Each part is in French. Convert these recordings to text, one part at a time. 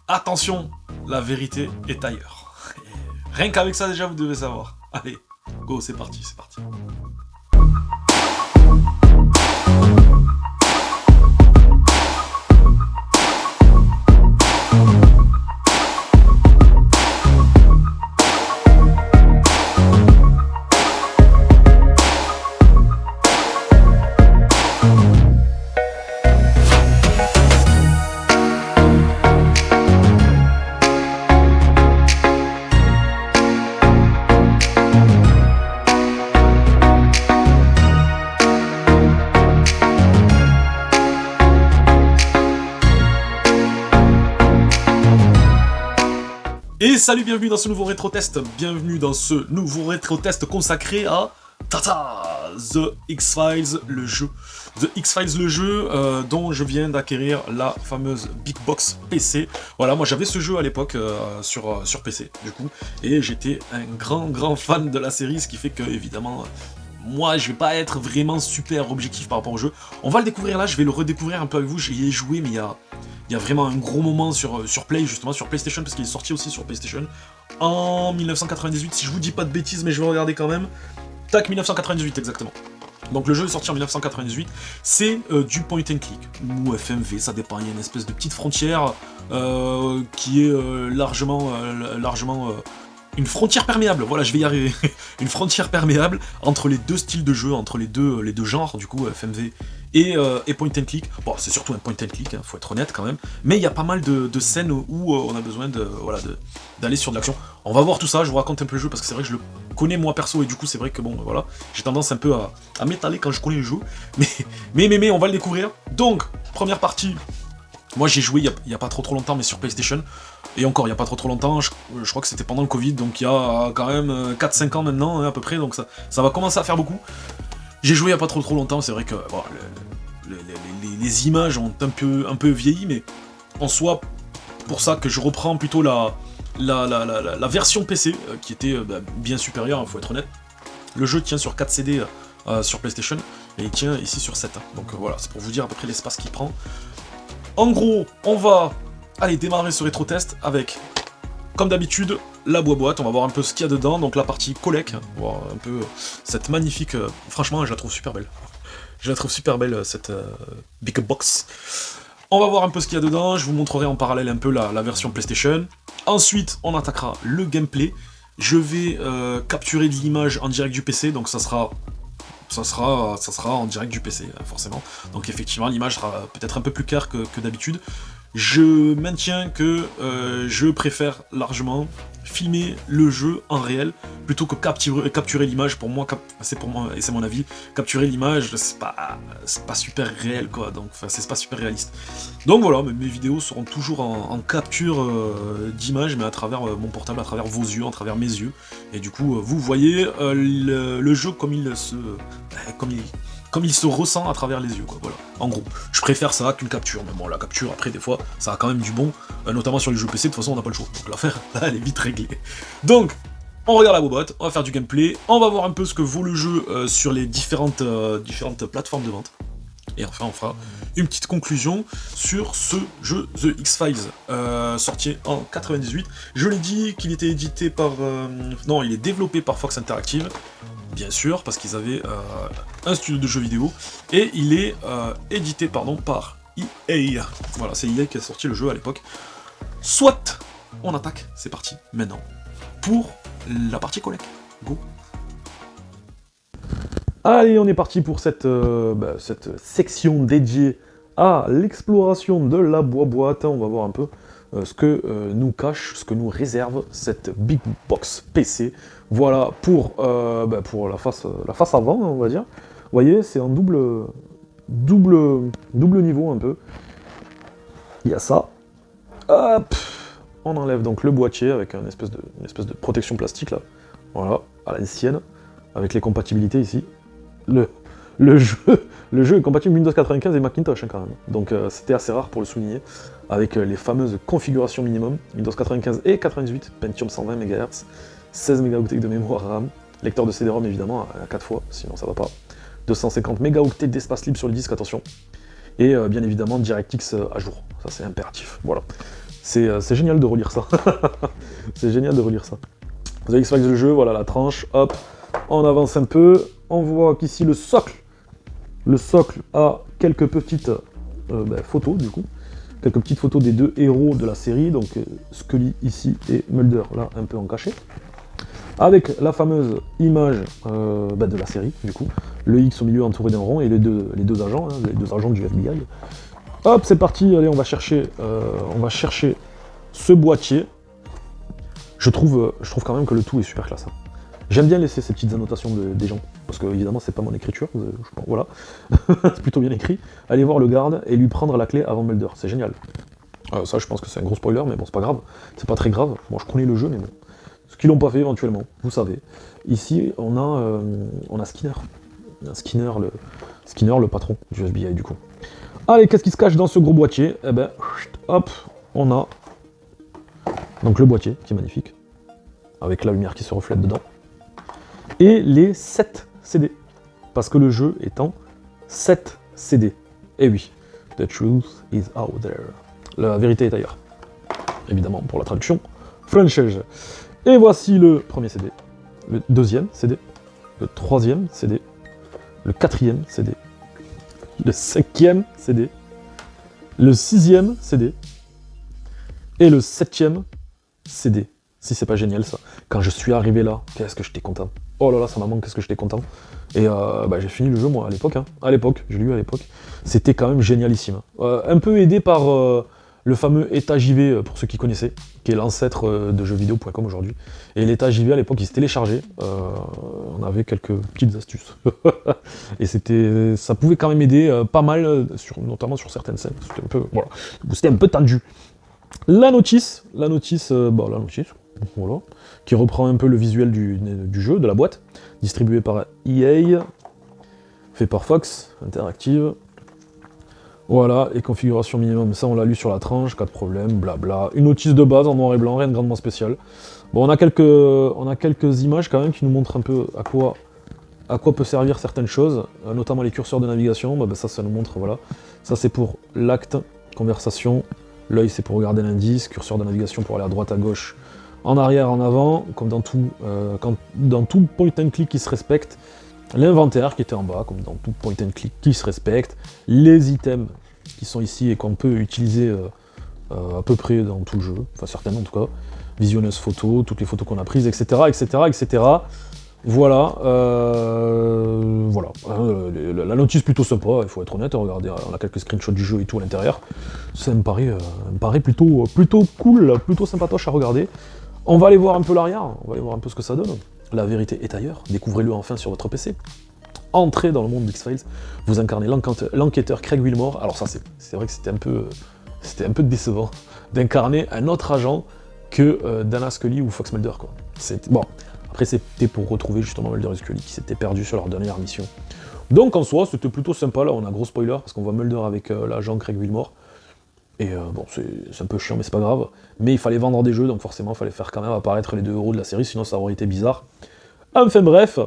Attention, la vérité est ailleurs. Et rien qu'avec ça déjà vous devez savoir. Allez, go, c'est parti, c'est parti. Et salut, bienvenue dans ce nouveau rétro-test, bienvenue dans ce nouveau rétro-test consacré à Tata, The X-Files, le jeu. The X-Files, le jeu dont je viens d'acquérir la fameuse Big Box PC. Voilà, moi j'avais ce jeu à l'époque sur PC, du coup, et j'étais un grand fan de la série, ce qui fait que, évidemment, moi je vais pas être vraiment super objectif par rapport au jeu. On va le découvrir là, je vais le redécouvrir un peu avec vous, j'y ai joué, mais il y a vraiment un gros moment sur Play, justement, sur PlayStation, parce qu'il est sorti aussi sur PlayStation, en 1998, si je vous dis pas de bêtises, mais je vais regarder quand même. Tac, 1998, exactement. Donc le jeu est sorti en 1998, c'est du point and click, ou FMV, ça dépend, il y a une espèce de petite frontière qui est largement une frontière perméable, voilà, je vais y arriver. Une frontière perméable entre les deux styles de jeu, entre les deux genres, du coup, FMV et point and click. Bon, c'est surtout un point and click, hein, faut être honnête quand même. Mais il y a pas mal de scènes où on a besoin d'aller sur de l'action. On va voir tout ça, je vous raconte un peu le jeu, parce que c'est vrai que je le connais moi perso, et du coup c'est vrai que bon, voilà, j'ai tendance un peu à m'étaler quand je connais le jeu. Mais on va le découvrir. Donc, première partie. Moi j'ai joué il y a pas trop longtemps, mais sur PlayStation, et encore il y a pas trop longtemps, je crois que c'était pendant le Covid, donc il y a quand même 4-5 ans maintenant, hein, à peu près, donc ça va commencer à faire beaucoup. J'ai joué il y a pas trop longtemps, c'est vrai que bon, les images ont un peu vieilli, mais en soi, pour ça que je reprends plutôt la version PC, qui était bien supérieure, il faut être honnête. Le jeu tient sur 4 CD sur PlayStation, et il tient ici sur 7, donc voilà, c'est pour vous dire à peu près l'espace qu'il prend. En gros, on va aller démarrer ce rétro-test avec, comme d'habitude, la boîte. On va voir un peu ce qu'il y a dedans, donc la partie collect, voir un peu cette magnifique... franchement, je la trouve super belle. Je la trouve super belle, cette Big Box. On va voir un peu ce qu'il y a dedans, je vous montrerai en parallèle un peu la version PlayStation. Ensuite, on attaquera le gameplay. Je vais capturer de l'image en direct du PC, donc ça sera en direct du PC, forcément. Donc effectivement, l'image sera peut-être un peu plus claire que d'habitude. Je maintiens que je préfère largement filmer le jeu en réel plutôt que capturer l'image. Pour moi, c'est mon avis, capturer l'image, c'est pas super réel, quoi. Donc, c'est pas super réaliste. Donc voilà, mes vidéos seront toujours en capture d'image, mais à travers mon portable, à travers vos yeux, à travers mes yeux. Et du coup, vous voyez le jeu comme il se ressent à travers les yeux, quoi, voilà. En gros, je préfère ça qu'une capture, mais bon, la capture, après, des fois, ça a quand même du bon, notamment sur les jeux PC, de toute façon, on n'a pas le choix, donc l'affaire, là, elle est vite réglée. Donc, on regarde la bobotte, on va faire du gameplay, on va voir un peu ce que vaut le jeu sur les différentes plateformes de vente, et enfin, on fera une petite conclusion sur ce jeu The X-Files, sorti en 98. Je l'ai dit qu'il était édité par... non, il est développé par Fox Interactive, bien sûr, parce qu'ils avaient un studio de jeux vidéo, et il est édité par EA. Voilà, c'est EA qui a sorti le jeu à l'époque. Soit, on attaque, c'est parti, maintenant, pour la partie collect. Go. Allez, on est parti pour cette section dédiée à l'exploration de la boîte. On va voir un peu ce que nous cache, ce que nous réserve cette Big Box PC. Voilà pour la face avant, on va dire. Vous voyez, c'est en double niveau un peu. Il y a ça. Hop, on enlève donc le boîtier avec une espèce de protection plastique là. Voilà, à l'ancienne, avec les compatibilités ici. Le jeu est compatible Windows 95 et Macintosh quand même. Donc c'était assez rare pour le souligner. Avec les fameuses configurations minimum, Windows 95 et 98, Pentium 120 MHz, 16 mégaoctets de mémoire RAM, lecteur de CD-ROM évidemment à 4 fois, sinon ça va pas. 250 mégaoctets d'espace libre sur le disque, attention. Et bien évidemment DirectX à jour, ça c'est impératif. Voilà. C'est génial de relire ça. C'est génial de relire ça. The X-Files le jeu, voilà la tranche, hop, on avance un peu, on voit qu'ici le socle a quelques petites photos du coup, quelques petites photos des deux héros de la série, donc Scully ici et Mulder là un peu en cachet, avec la fameuse image de la série du coup, le X au milieu entouré d'un rond et les deux agents, les deux agents du FBI. Hop, c'est parti, allez, on va chercher ce boîtier. Je trouve quand même que le tout est super classe. Hein. J'aime bien laisser ces petites annotations des gens, parce que évidemment c'est pas mon écriture, voilà, c'est plutôt bien écrit. Allez voir le garde et lui prendre la clé avant Mulder, c'est génial. Ça je pense que c'est un gros spoiler, mais bon c'est pas grave, c'est pas très grave. Moi je connais le jeu, mais bon. Ce qu'ils l'ont pas fait éventuellement, vous savez. Ici on a Skinner. Skinner, le patron du FBI du coup. Allez, qu'est-ce qui se cache dans ce gros boîtier? Eh ben, hop, on a donc le boîtier qui est magnifique, avec la lumière qui se reflète dedans, et les 7 CD, parce que le jeu est en 7 CD. Et oui, the truth is out there. La vérité est ailleurs. Évidemment, pour la traduction française. Et voici le premier CD, le deuxième CD, le troisième CD, le quatrième CD, le cinquième CD, le sixième CD, et le septième CD. Si c'est pas génial ça. Quand je suis arrivé là, qu'est-ce que j'étais content. Oh là là, ça m'a manqué, qu'est-ce que j'étais content. Et j'ai fini le jeu moi à l'époque. Hein. À l'époque, je l'ai eu à l'époque. C'était quand même génialissime. Un peu aidé par le fameux État JV, pour ceux qui connaissaient, qui est l'ancêtre de jeuxvideo.com aujourd'hui. Et l'État JV à l'époque, il se téléchargeait. On avait quelques petites astuces. Et ça pouvait quand même aider pas mal, notamment sur certaines scènes. C'était un peu tendu. La notice, voilà, qui reprend un peu le visuel du jeu, de la boîte, distribué par EA, fait par Fox Interactive. Voilà, et configuration minimum, ça on l'a lu sur la tranche, pas de problème, blabla. Une notice de base en noir et blanc, rien de grandement spécial. Bon, on a quelques images quand même qui nous montrent un peu à quoi peut servir certaines choses, notamment les curseurs de navigation, ça nous montre, voilà. Ça c'est pour l'acte, conversation. L'œil c'est pour regarder l'indice, curseur de navigation pour aller à droite, à gauche, en arrière, en avant, comme dans tout point and click qui se respecte. L'inventaire qui était en bas, comme dans tout point and click qui se respecte. Les items qui sont ici et qu'on peut utiliser à peu près dans tout le jeu, enfin certainement en tout cas. Visionneuse photo, toutes les photos qu'on a prises, etc. etc. Voilà, la notice plutôt sympa, il faut être honnête, regardez, on a quelques screenshots du jeu et tout à l'intérieur, ça me paraît plutôt cool, plutôt sympatoche à regarder. On va aller voir un peu l'arrière, on va aller voir un peu ce que ça donne. La vérité est ailleurs, découvrez-le enfin sur votre PC. Entrez dans le monde d'X-Files, vous incarnez l'enquêteur Craig Wilmore, alors ça c'est vrai que c'était un peu décevant d'incarner un autre agent que Dana Scully ou Fox Mulder, quoi. Bon. Après, c'était pour retrouver justement Mulder et Scully qui s'étaient perdus sur leur dernière mission. Donc en soi, c'était plutôt sympa. Là, on a gros spoiler parce qu'on voit Mulder avec l'agent Craig Wilmore. Et c'est un peu chiant, mais c'est pas grave. Mais il fallait vendre des jeux, donc forcément, il fallait faire quand même apparaître les deux héros de la série, sinon ça aurait été bizarre. Enfin bref,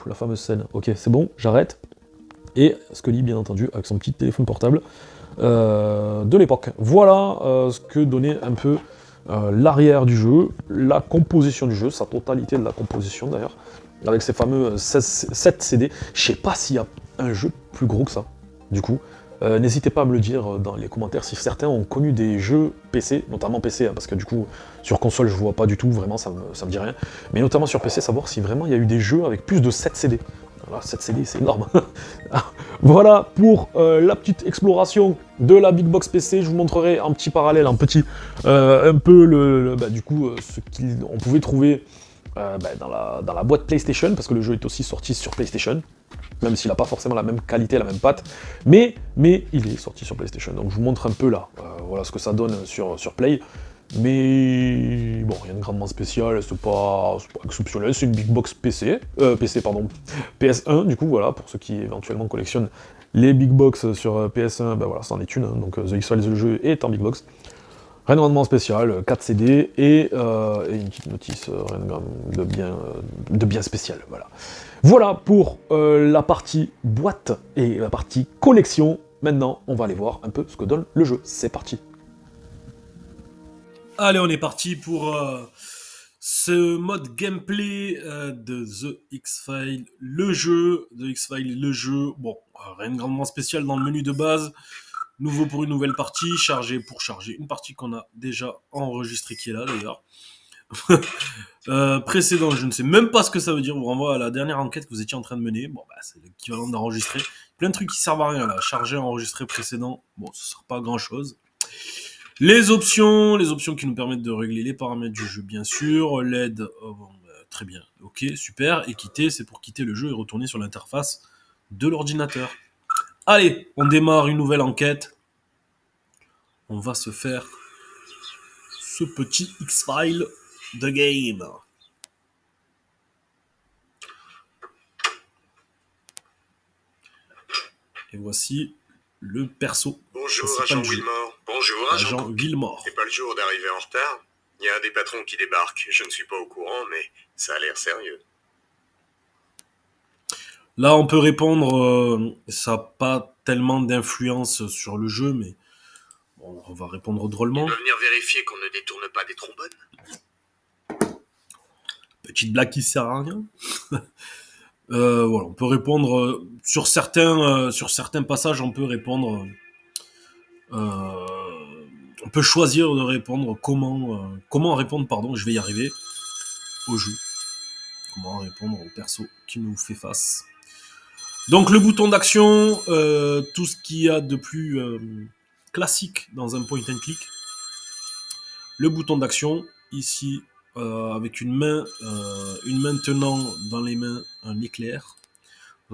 la fameuse scène. Ok, c'est bon, j'arrête. Et Scully, bien entendu, avec son petit téléphone portable de l'époque. Voilà ce que donnait un peu l'arrière du jeu, la composition du jeu, sa totalité de la composition d'ailleurs, avec ces fameux 7 CD. Je sais pas s'il y a un jeu plus gros que ça, du coup. N'hésitez pas à me le dire dans les commentaires si certains ont connu des jeux PC, notamment PC, hein, parce que du coup, sur console, je vois pas du tout, vraiment, ça me dit rien. Mais notamment sur PC, savoir si vraiment il y a eu des jeux avec plus de 7 CD. Voilà, 7 CD, c'est énorme. Voilà pour la petite exploration de la Big Box PC. Je vous montrerai en petit parallèle, un peu ce qu'on pouvait trouver dans la boîte PlayStation, parce que le jeu est aussi sorti sur PlayStation, même s'il n'a pas forcément la même qualité, la même patte, mais il est sorti sur PlayStation. Donc je vous montre un peu là, voilà ce que ça donne sur Play. Mais bon, rien de grandement spécial, c'est pas exceptionnel, c'est une Big Box PS1 du coup, voilà, pour ceux qui éventuellement collectionnent les Big Box sur PS1, voilà, c'en est une, hein, donc The X-Files le jeu est en Big Box. Rien de grandement spécial, 4 CD et une petite notice, rien de bien spécial, voilà. Voilà pour la partie boîte et la partie collection. Maintenant, on va aller voir un peu ce que donne le jeu, c'est parti. Allez, on est parti pour ce mode gameplay de The X-Files, le jeu. The X-Files, le jeu. Bon, rien de grandement spécial dans le menu de base. Nouveau pour une nouvelle partie, chargé pour charger une partie qu'on a déjà enregistrée, qui est là d'ailleurs. Précédent, je ne sais même pas ce que ça veut dire. Vous renvoie à la dernière enquête que vous étiez en train de mener. Bon, bah, c'est l'équivalent d'enregistrer. Plein de trucs qui servent à rien là. Charger, enregistrer précédent. Bon, ça ne sert pas à grand chose. Les options qui nous permettent de régler les paramètres du jeu, bien sûr. L'aide, très bien, ok, super. Et quitter, c'est pour quitter le jeu et retourner sur l'interface de l'ordinateur. Allez, on démarre une nouvelle enquête. On va se faire ce petit X-File de game. Et voici le perso. Bonjour, agent Wilmore. Bonjour, agent Wilmore. C'est pas le jour d'arriver en retard. Il y a un des patrons qui débarque. Je ne suis pas au courant, mais ça a l'air sérieux. Là, on peut répondre, ça n'a pas tellement d'influence sur le jeu, mais bon, on va répondre drôlement. Il doit venir vérifier qu'on ne détourne pas des trombones. Petite blague qui sert à rien. Voilà, on peut répondre sur certains passages, on peut répondre. On peut choisir de répondre comment répondre, pardon, je vais y arriver au jeu. Comment répondre au perso qui nous fait face. Donc le bouton d'action, tout ce qu'il y a de plus classique dans un point and click. Le bouton d'action, ici, avec une main tenant dans les mains un éclair.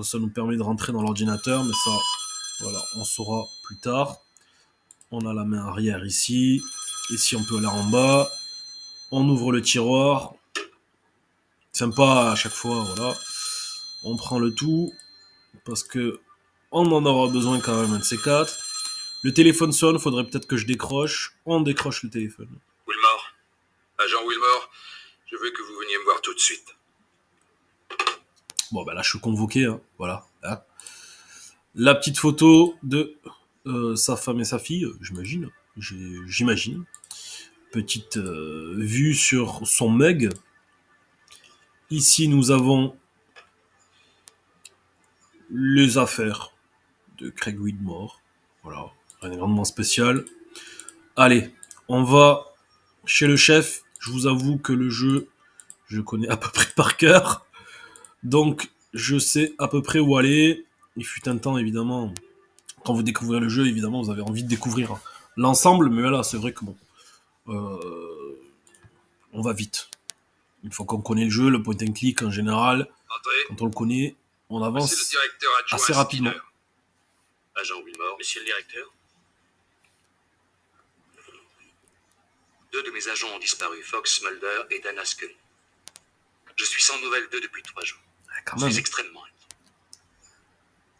Ça nous permet de rentrer dans l'ordinateur, mais ça, voilà, on saura plus tard. On a la main arrière ici. Ici, on peut aller en bas. On ouvre le tiroir. Sympa à chaque fois, voilà. On prend le tout, parce que on en aura besoin quand même, un de ces quatre. Le téléphone sonne, faudrait peut-être que je décroche. On décroche le téléphone. Wilmore, agent Wilmore, je veux que vous veniez me voir tout de suite. Bon, bah là, je suis convoqué, hein. Voilà. Hein. La petite photo de sa femme et sa fille, j'imagine. Petite vue sur son mug. Ici, nous avons les affaires de Craig Whitmore. Voilà, rien de grandement spécial. Allez, on va chez le chef. Je vous avoue que le jeu, je connais à peu près par cœur. Donc, je sais à peu près où aller. Il fut un temps, évidemment, quand vous découvrez le jeu, évidemment, vous avez envie de découvrir l'ensemble. Mais là, c'est vrai que bon, on va vite. Une fois qu'on connaît le jeu, le point and click en général, quand on le connaît, on avance assez rapidement. Agent Wilmore, monsieur le directeur. 2 de mes agents ont disparu, Fox, Mulder et Dana Scully. Je suis sans nouvelles d'eux depuis 3 jours. Quand je même. suis extrêmement inquiet.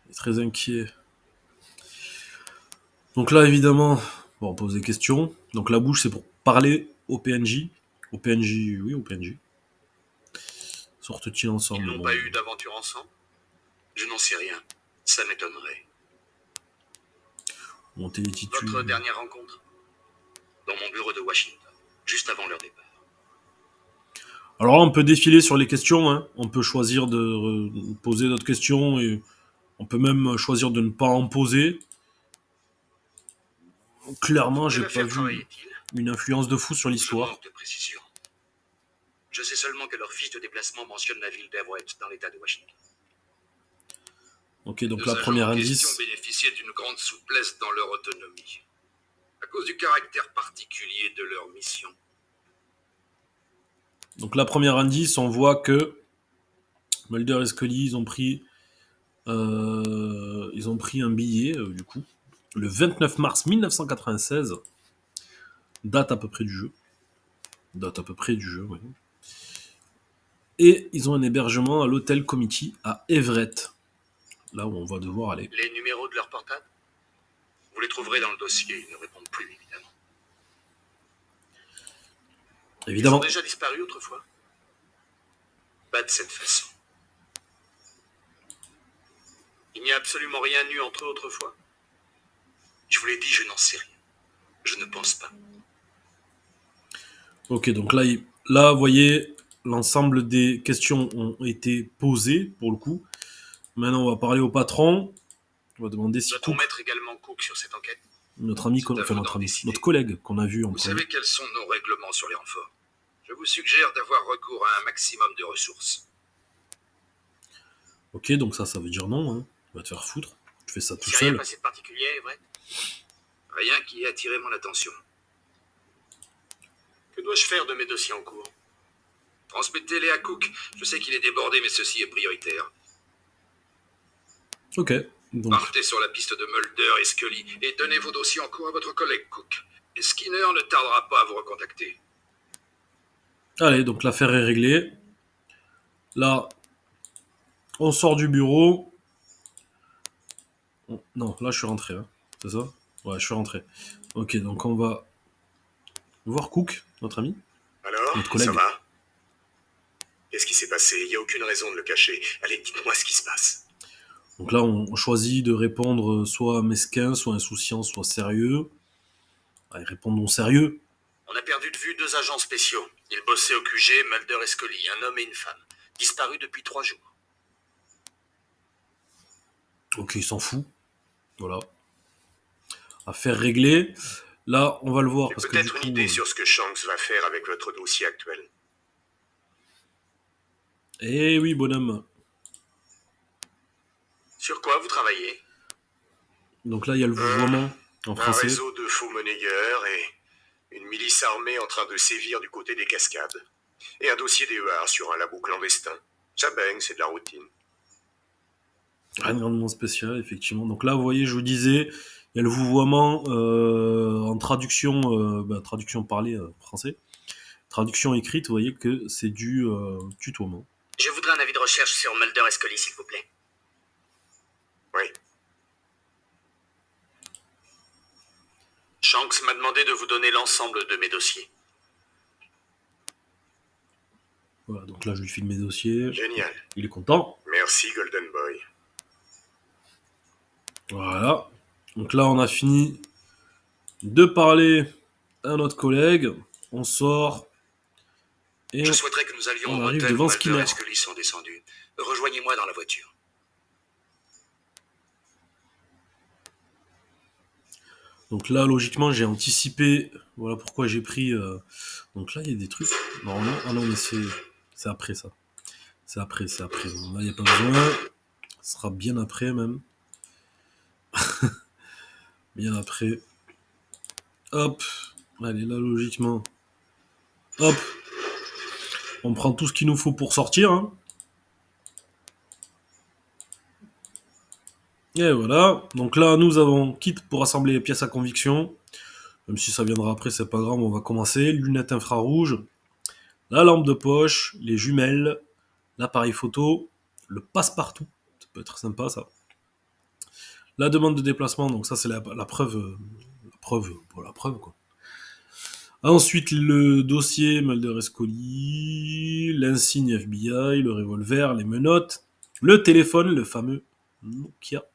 Il est très inquiet. Donc là, évidemment, bon, on pose des questions. Donc la bouche, c'est pour parler au PNJ. Au PNJ, oui, au PNJ. Sortent-ils ensemble? Ils n'ont pas eu d'aventure ensemble? Je n'en sais rien. Ça m'étonnerait. Monter les titules. Votre dernière rencontre? Dans mon bureau de Washington, juste avant leur départ. Alors là, on peut défiler sur les questions. Hein. On peut choisir de poser d'autres questions et on peut même choisir de ne pas en poser. Clairement, j'ai pas vu une influence de fou sur l'histoire. Je manque de précision. Je sais seulement que leur fiche de déplacement mentionne la ville d'Everett dans l'état de Washington. Ok, donc la première indice. Les bénéficiaient d'une grande souplesse dans leur autonomie, à cause du caractère particulier de leur mission. Donc la première indice, on voit que Mulder et Scully, ils ont pris un billet, du coup, le 29 mars 1996, date à peu près du jeu. Oui. Et ils ont un hébergement à l'hôtel Committee à Everett, là où on va devoir aller. Les numéros de leur portable? Vous les trouverez dans le dossier, ils ne répondent plus, évidemment. Ils ont déjà disparu autrefois? Pas de cette façon. Il n'y a absolument rien eu entre eux autrefois? Je vous l'ai dit, je n'en sais rien. Je ne pense pas. Ok, donc là, vous voyez, l'ensemble des questions ont été posées, pour le coup. Maintenant, on va parler au patron. On va demander si Doit-on Cook, mettre également Cook sur cette enquête? notre ami, C'est à enfin vous notre d'en ami, notre décider. collègue qu'on a vu en Vous premier. savez quels sont nos règlements sur les renforts. Je vous suggère d'avoir recours à un maximum de ressources. Ok, donc ça veut dire non, hein. Tu vas te faire foutre. Tu fais ça tout Si rien seul. passé de particulier, Everett? Rien qui ait attiré mon attention. Que dois-je faire de mes dossiers en cours? Transmettez-les à Cook. Je sais qu'il est débordé, mais ceci est prioritaire. Ok, donc, Partez sur la piste de Mulder et Scully et donnez vos dossiers en cours à votre collègue Cook. Et Skinner ne tardera pas à vous recontacter. allez, donc l'affaire est réglée. Là, on sort du bureau. Non, là, je suis rentré, hein. C'est ça? Ouais, je suis rentré. Ok, donc on va voir Cook, notre ami, Alors, notre ça collègue. va? Qu'est-ce qui s'est passé? Il n'y a aucune raison de le cacher. Allez, dites-moi ce qui se passe. Donc là, on choisit de répondre soit mesquin, soit insouciant, soit sérieux. Allez, répondons sérieux. On a perdu de vue 2 agents spéciaux. Ils bossaient au QG, Mulder et Scully, un homme et une femme. Disparus depuis 3 jours. Ok, il s'en fout. Voilà. Affaire réglée. Là, on va le voir J'ai parce que du peut-être coup. une idée sur ce que Shanks va faire avec votre dossier actuel. Eh oui, bonhomme. Sur quoi vous travaillez? Donc là, il y a le vouvoiement en Un français. réseau de faux monnayeurs et une milice armée en train de sévir du côté des cascades. Et un dossier DEA sur un labo clandestin. Ça baigne, c'est de la routine. Rien de grandement spécial, effectivement. Donc là, vous voyez, je vous disais, il y a le vouvoiement en traduction, traduction parlée français. Traduction écrite, vous voyez que c'est du tutoiement. Je voudrais un avis de recherche sur Mulder et Scully, s'il vous plaît. Oui. Shanks m'a demandé de vous donner l'ensemble de mes dossiers. Voilà, donc là, je lui file mes dossiers. Génial. Il est content. Merci, Golden Boy. Voilà. Donc là, on a fini de parler à notre collègue. On sort. Et Je souhaiterais que nous allions on au arrive motel où devant Mulder Skinner. et Scully sont descendus. Rejoignez-moi dans la voiture. Donc là, logiquement, j'ai anticipé. Voilà pourquoi j'ai pris. Donc là, il y a des trucs. Normalement. Ah non, mais c'est après ça. C'est après, c'est après. Bon, là, il n'y a pas besoin. Ce sera bien après, même. Bien après. Hop. Allez, là, logiquement. Hop. On prend tout ce qu'il nous faut pour sortir. Hein. Et voilà. Donc là, nous avons kit pour assembler les pièces à conviction. Même si ça viendra après, c'est pas grave, on va commencer. Lunettes infrarouges, la lampe de poche, les jumelles, l'appareil photo, le passe-partout. Ça peut être sympa, ça. La demande de déplacement, donc ça, c'est la preuve. La preuve, quoi. Ensuite, le dossier Mulder et Scully, l'insigne FBI, le revolver, les menottes, le téléphone, le fameux Nokia.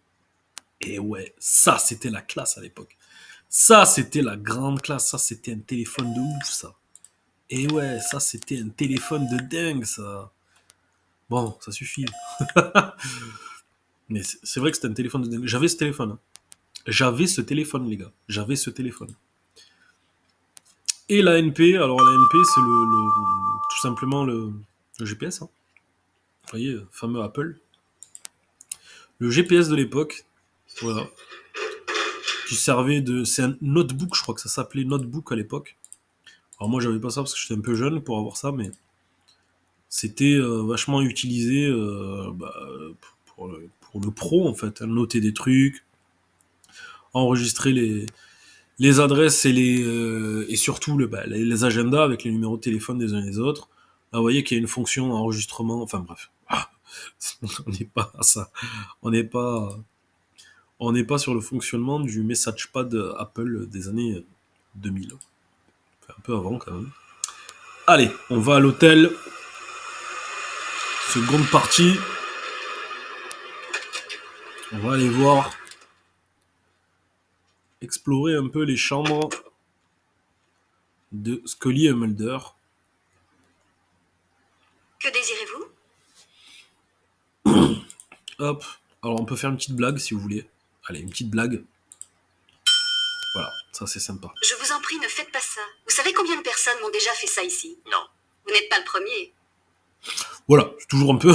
Et ouais, ça, c'était la classe à l'époque. Ça, c'était la grande classe. Ça, c'était un téléphone de ouf, ça. Et ouais, ça, c'était un téléphone de dingue, ça. Bon, ça suffit. Mais c'est vrai que c'était un téléphone de dingue. J'avais ce téléphone. Hein. J'avais ce téléphone, les gars. J'avais ce téléphone. Et la NP, alors la NP, c'est tout simplement le GPS. Hein. Vous voyez, fameux Apple. Le GPS de l'époque. Voilà. Qui servait de. C'est un notebook, je crois que ça s'appelait notebook à l'époque. Alors moi, j'avais pas ça parce que j'étais un peu jeune pour avoir ça, mais c'était vachement utilisé pour le pro, en fait. Hein. Noter des trucs, enregistrer les adresses et surtout les agendas avec les numéros de téléphone des uns et des autres. Là, vous voyez qu'il y a une fonction enregistrement, enfin bref. On n'est pas à ça. On n'est pas, on n'est pas sur le fonctionnement du MessagePad Apple des années 2000. Enfin, un peu avant quand même. Allez, on va à l'hôtel. Seconde partie. On va aller voir. Explorer un peu les chambres de Scully et Mulder. Que désirez-vous? Hop. Alors on peut faire une petite blague si vous voulez. Allez, une petite blague. Voilà, ça c'est sympa. Je vous en prie, ne faites pas ça. Vous savez combien de personnes m'ont déjà fait ça ici? Non. Vous n'êtes pas le premier. Voilà, c'est toujours un peu,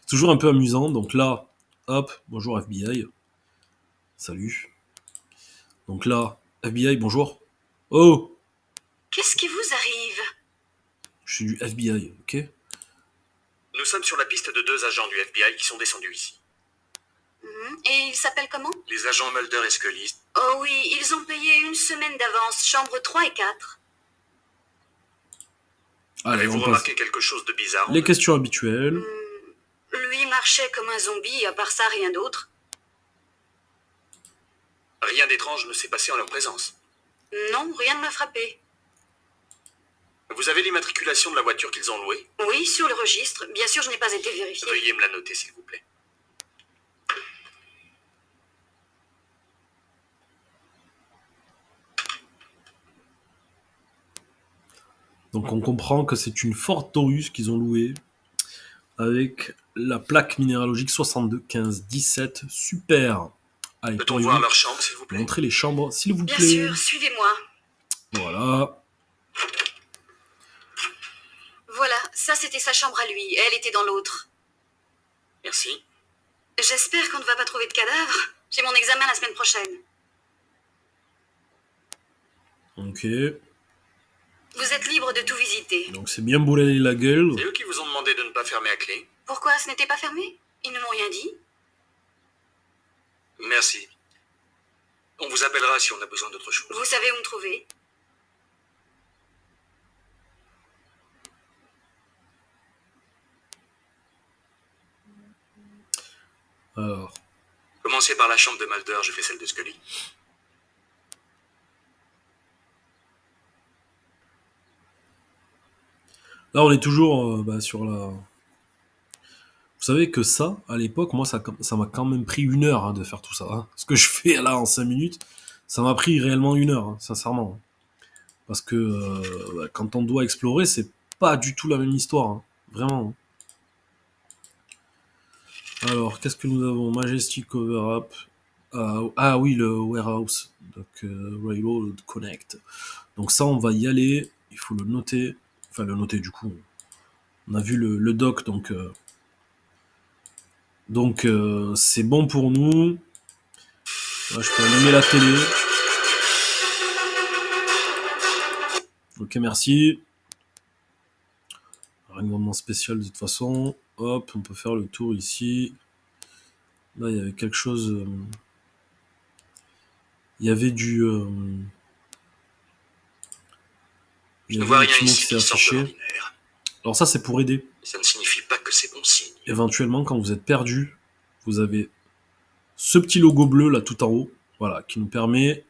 toujours un peu amusant. Donc là, hop, bonjour FBI. Salut. Donc là, FBI, bonjour. Oh, Qu'est-ce qui vous arrive? je suis du FBI, ok? Nous sommes sur la piste de 2 agents du FBI qui sont descendus ici. Et ils s'appellent comment? Les agents Mulder et Scully. Oh oui, ils ont payé 1 semaine d'avance, chambre 3 et 4. Allez, Avez-vous on passe. remarqué quelque chose de bizarre? Les questions habituelles. Lui marchait comme un zombie, à part ça, rien d'autre. Rien d'étrange ne s'est passé en leur présence. Non, rien ne m'a frappé. Vous avez l'immatriculation de la voiture qu'ils ont louée? Oui, sur le registre. Bien sûr, je n'ai pas été vérifiée. Veuillez me la noter, s'il vous plaît. Donc on comprend que c'est une Ford Taurus qu'ils ont louée avec la plaque minéralogique 62 15 17. Super. Allez, Peut-on pourriez-vous voir leur chambre, s'il vous plaît? montrer les chambres, s'il vous Bien plaît? sûr, suivez-moi. Voilà. Voilà, ça c'était sa chambre à lui. Elle était dans l'autre. Merci. J'espère qu'on ne va pas trouver de cadavre. J'ai mon examen la semaine prochaine. Ok. Vous êtes libre de tout visiter. Donc c'est bien boulé la gueule. C'est eux qui vous ont demandé de ne pas fermer à clé? Pourquoi ce n'était pas fermé? Ils ne m'ont rien dit. Merci. On vous appellera si on a besoin d'autre chose. Vous savez où me trouver? Alors, Commencez par la chambre de Mulder, je fais celle de Scully. là on est toujours sur la... Vous savez que ça, à l'époque, moi ça m'a quand même pris 1 heure de faire tout ça. Hein. Ce que je fais là en 5 minutes, ça m'a pris réellement 1 heure, hein, sincèrement. Parce que quand on doit explorer, c'est pas du tout la même histoire. Hein. Vraiment. Alors, qu'est-ce que nous avons? Majestic Cover-Up. Ah oui, le Warehouse. Donc, Railroad Connect. Donc ça, on va y aller. Il faut le noter. Enfin, le noter du coup. On a vu le doc, donc c'est bon pour nous. Là, je peux allumer la télé. Ok, merci. Règlement spécial de toute façon. Hop, on peut faire le tour ici. Là, il y avait quelque chose. Il y avait du. Il Je y ne avait vois un rien petit mot ici qui s'est qui sorte de affiché. l'ordinaire. Alors ça, c'est pour aider. Ça ne signifie pas que c'est bon signe. Éventuellement, quand vous êtes perdu, vous avez ce petit logo bleu là tout en haut, voilà, qui nous permet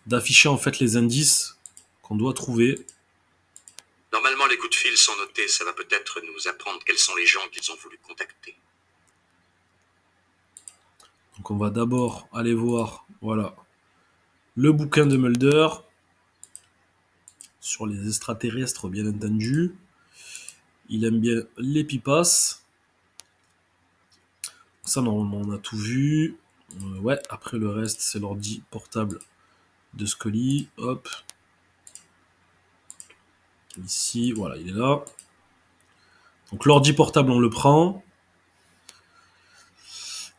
d'afficher en fait les indices qu'on doit trouver. Normalement, les coups de fil sont notés. Ça va peut-être nous apprendre quels sont les gens qu'ils ont voulu contacter. Donc on va d'abord aller voir, voilà, le bouquin de Mulder sur les extraterrestres, bien entendu. Il aime bien les pipas. Ça, normalement, on a tout vu. Ouais, après le reste, c'est l'ordi portable de Scully. Hop. Ici, voilà, il est là. Donc l'ordi portable, on le prend.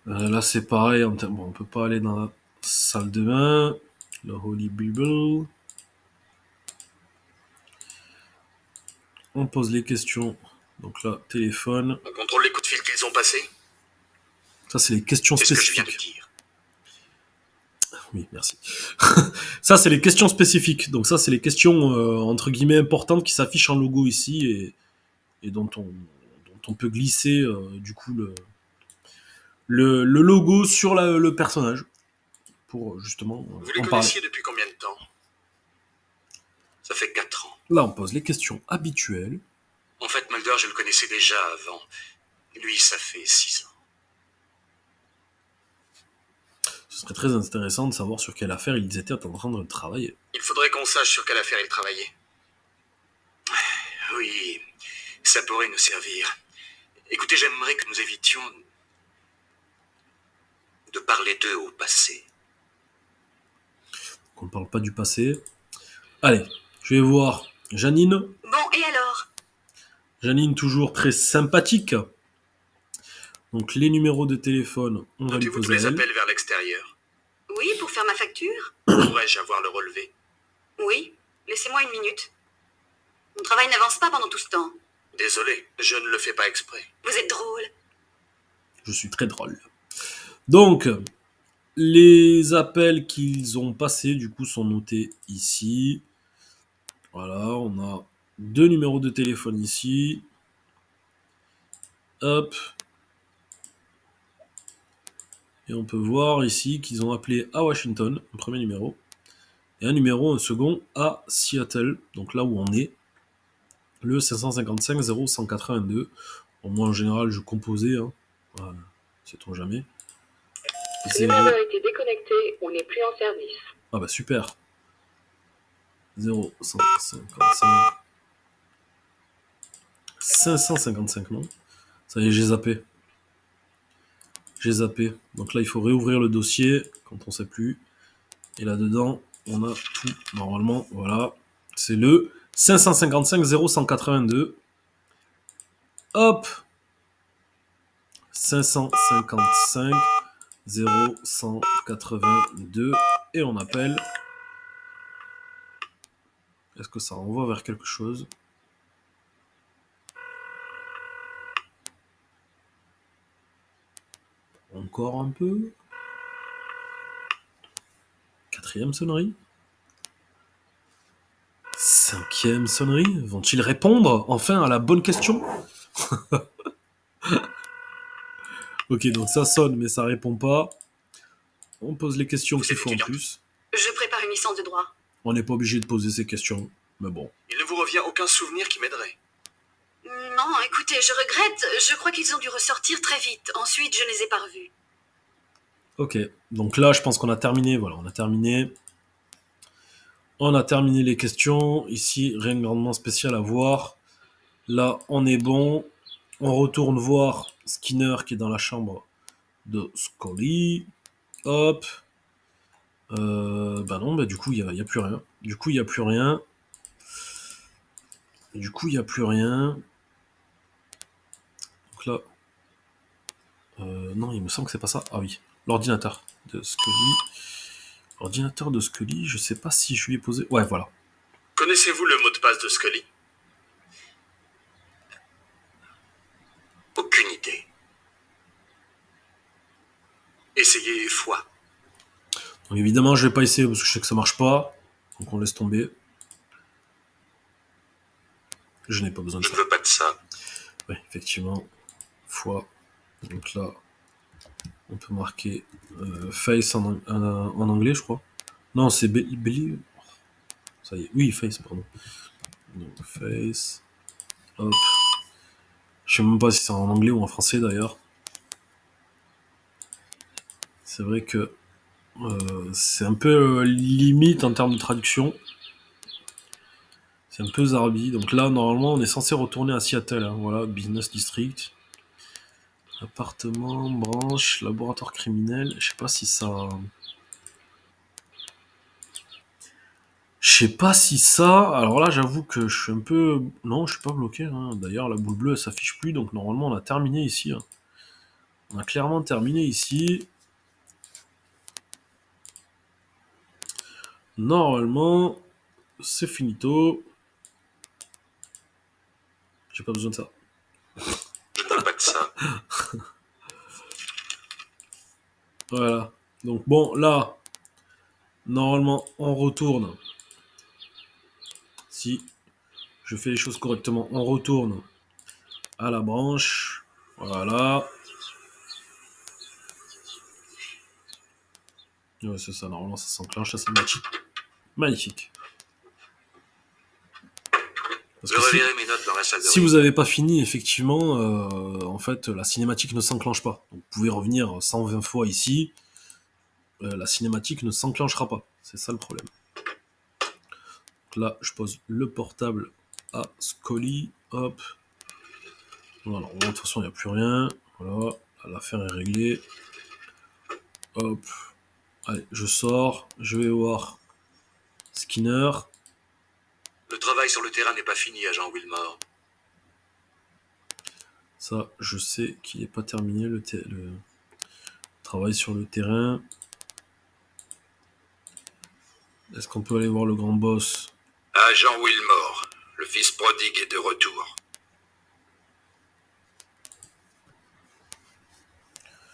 Là, c'est pareil. Bon, on peut pas aller dans la salle de bain. Le Holy Bible. On pose les questions. Donc là, téléphone. On contrôle les coups de fil qu'ils ont passés. Ça, c'est les questions C'est ce que je viens de spécifiques. dire. Oui, merci. Ça, c'est les questions spécifiques. Donc ça, c'est les questions, entre guillemets, importantes qui s'affichent en logo ici et dont on peut glisser, du coup, le logo sur le personnage pour, justement, Vous les en parler. connaissiez depuis combien de temps? Ça fait 4 ans. Là, on pose les questions habituelles. En fait, Mulder, je le connaissais déjà avant. Lui, ça fait 6 ans. Ce serait très intéressant de savoir sur quelle affaire ils étaient en train de travailler. Il faudrait qu'on sache sur quelle affaire il travaillait. Ça pourrait nous servir. Écoutez, j'aimerais que nous évitions de parler d'eux au passé. On ne parle pas du passé. Allez, je vais voir Janine. Bon, et alors? Janine, toujours très sympathique. Donc, les numéros de téléphone, on va lui Notez-vous tous poser les à elle. appels vers l'extérieur. Oui, pour faire ma facture? Pourrais-je avoir le relevé? Oui, laissez-moi 1 minute. Mon travail n'avance pas pendant tout ce temps. Désolé, je ne le fais pas exprès. Vous êtes drôle. Je suis très drôle. Donc, les appels qu'ils ont passés, du coup, sont notés ici. Voilà, on a 2 numéros de téléphone ici. Hop. Et on peut voir ici qu'ils ont appelé à Washington, un premier numéro. Et un numéro, un second, à Seattle, donc là où on est. Le 555 0182. Bon, moi, en général, je composais. Hein. Voilà, sait-on jamais. Ce numéro a été déconnecté, on n'est plus en service. Ah bah super. 0155. 555, non? Ça y est, j'ai zappé. J'ai zappé. Donc là, il faut réouvrir le dossier quand on sait plus. Et là-dedans, on a tout. Normalement, voilà. C'est le 555 0182. Hop! 555 0182. Et on appelle. Est-ce que ça renvoie vers quelque chose? Encore un peu. 4e sonnerie. 5e sonnerie. Vont-ils répondre enfin à la bonne question? Ok, donc ça sonne, mais ça répond pas. On pose les questions qu'il faut en plus. Je prépare une licence de droit. On n'est pas obligé de poser ces questions, mais bon. Il ne vous revient aucun souvenir qui m'aiderait. Non, écoutez, je regrette. Je crois qu'ils ont dû ressortir très vite. Ensuite, je ne les ai pas revus. Ok, donc là, je pense qu'on a terminé. Voilà, on a terminé. On a terminé les questions. Ici, rien de grandement spécial à voir. Là, on est bon. On retourne voir Skinner qui est dans la chambre de Scully. Hop. Bah non, bah du coup, il n'y a plus rien. Du coup, il n'y a plus rien. Du coup, il n'y a plus rien. Donc là... non, il me semble que c'est pas ça. Ah oui, l'ordinateur de Scully. L'ordinateur de Scully, je sais pas si je lui ai posé... Ouais, voilà. Connaissez-vous le mot de passe de Scully? Aucune idée. Essayez fois. Donc évidemment, je vais pas essayer parce que je sais que ça marche pas. Donc on laisse tomber. Je n'ai pas besoin de Je ça. ne veux pas de ça. Oui, effectivement. Fois. Donc là, on peut marquer face en anglais, je crois. Non, c'est Belly. Ça y est. Oui, face, pardon. Donc face. Hop. Je sais même pas si c'est en anglais ou en français d'ailleurs. C'est vrai que c'est un peu limite en termes de traduction. C'est un peu zarbi. Donc là, normalement, on est censé retourner à Seattle. Hein. Voilà, Business District. Appartement, branche, laboratoire criminel. Je sais pas si ça... Je sais pas si ça... Alors là, j'avoue que je suis un peu... Non, je suis pas bloqué. Hein. D'ailleurs, la boule bleue, elle s'affiche plus. Donc normalement, on a terminé ici. Hein. On a clairement terminé ici. Normalement, c'est finito. J'ai pas besoin de ça. Je ne veux pas de ça. Voilà. Donc bon, là, normalement, on retourne. Si je fais les choses correctement, on retourne à la branche. Voilà. Ouais, c'est ça, normalement, ça s'enclenche, ça c'est magnifique. Magnifique. Parce Je que reverrai mes notes dans la salle de si réunion. vous n'avez pas fini, effectivement, en fait, la cinématique ne s'enclenche pas. Donc, vous pouvez revenir 120 fois ici. La cinématique ne s'enclenchera pas. C'est ça le problème. Donc là, je pose le portable à Scully. Hop. Voilà, bon, de toute façon, il n'y a plus rien. Voilà, l'affaire est réglée. Hop. Allez, je sors. Je vais voir Skinner. Le travail sur le terrain n'est pas fini, agent Wilmore. Ça, je sais qu'il n'est pas terminé, le travail sur le terrain. Est-ce qu'on peut aller voir le grand boss? Agent Wilmore, le fils prodigue est de retour.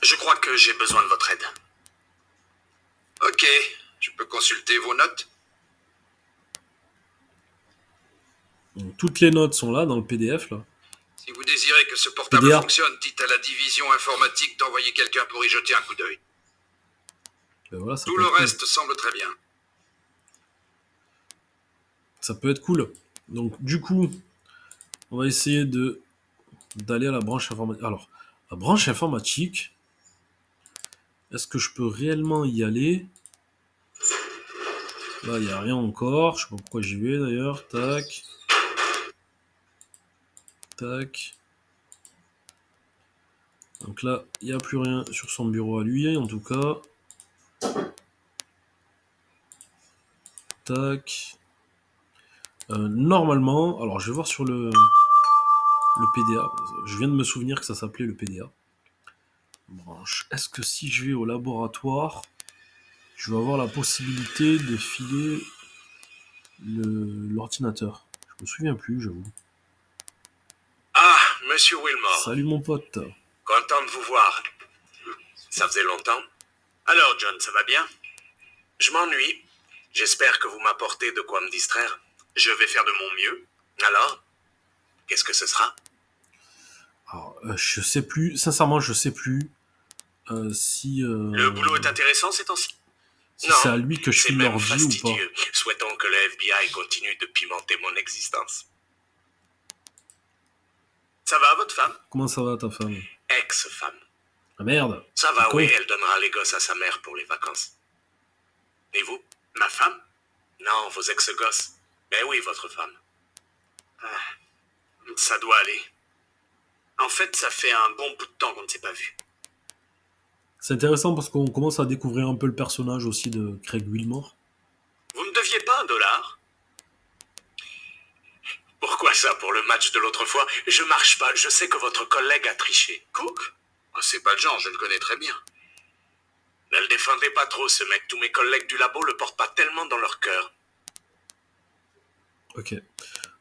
Je crois que j'ai besoin de votre aide. Ok, je peux consulter vos notes? Donc, toutes les notes sont là, dans le PDF, là. Si vous désirez que ce portable PDA. fonctionne, dites à la division informatique d'envoyer quelqu'un pour y jeter un coup d'œil. Ben voilà, ça Tout peut le être cool. reste semble très bien. Ça peut être cool. Donc, du coup, on va essayer d'aller à la branche informatique. Alors, la branche informatique, est-ce que je peux réellement y aller? Là, il n'y a rien encore. Je sais pas pourquoi j'y vais, d'ailleurs. Tac. Tac. Donc là, il n'y a plus rien sur son bureau à lui, en tout cas. Tac. Normalement, alors je vais voir sur le PDA. Je viens de me souvenir que ça s'appelait le PDA. Branche. Est-ce que si je vais au laboratoire, je vais avoir la possibilité de filer l'ordinateur? Je me souviens plus, j'avoue. Ah, monsieur Wilmore. Salut mon pote. Content de vous voir. Ça faisait longtemps. Alors, John, ça va bien? Je m'ennuie. J'espère que vous m'apportez de quoi me distraire. Je vais faire de mon mieux. Alors, qu'est-ce que ce sera? Alors, je sais plus, sincèrement, je sais plus si, Le boulot est intéressant ces temps-ci? si Non, c'est à lui que je c'est file même l'ordi ou pas. fastidieux. Souhaitons que le FBI continue de pimenter mon existence. Ça va, votre femme? Comment ça va ta femme? Ex-femme. Ah merde. Ça va, Con. oui, elle donnera les gosses à sa mère pour les vacances. Et vous? Ma femme? Non, vos ex-gosses. Mais oui, votre femme. Ah, ça doit aller. En fait, ça fait un bon bout de temps qu'on ne s'est pas vu. C'est intéressant parce qu'on commence à découvrir un peu le personnage aussi de Craig Wilmore. Vous ne deviez pas $1? Pourquoi ça pour le match de l'autre fois? Je marche pas, je sais que votre collègue a triché. Cook? Oh, c'est pas le genre, je le connais très bien. Ne le défendez pas trop, ce mec. Tous mes collègues du labo le portent pas tellement dans leur cœur. Ok.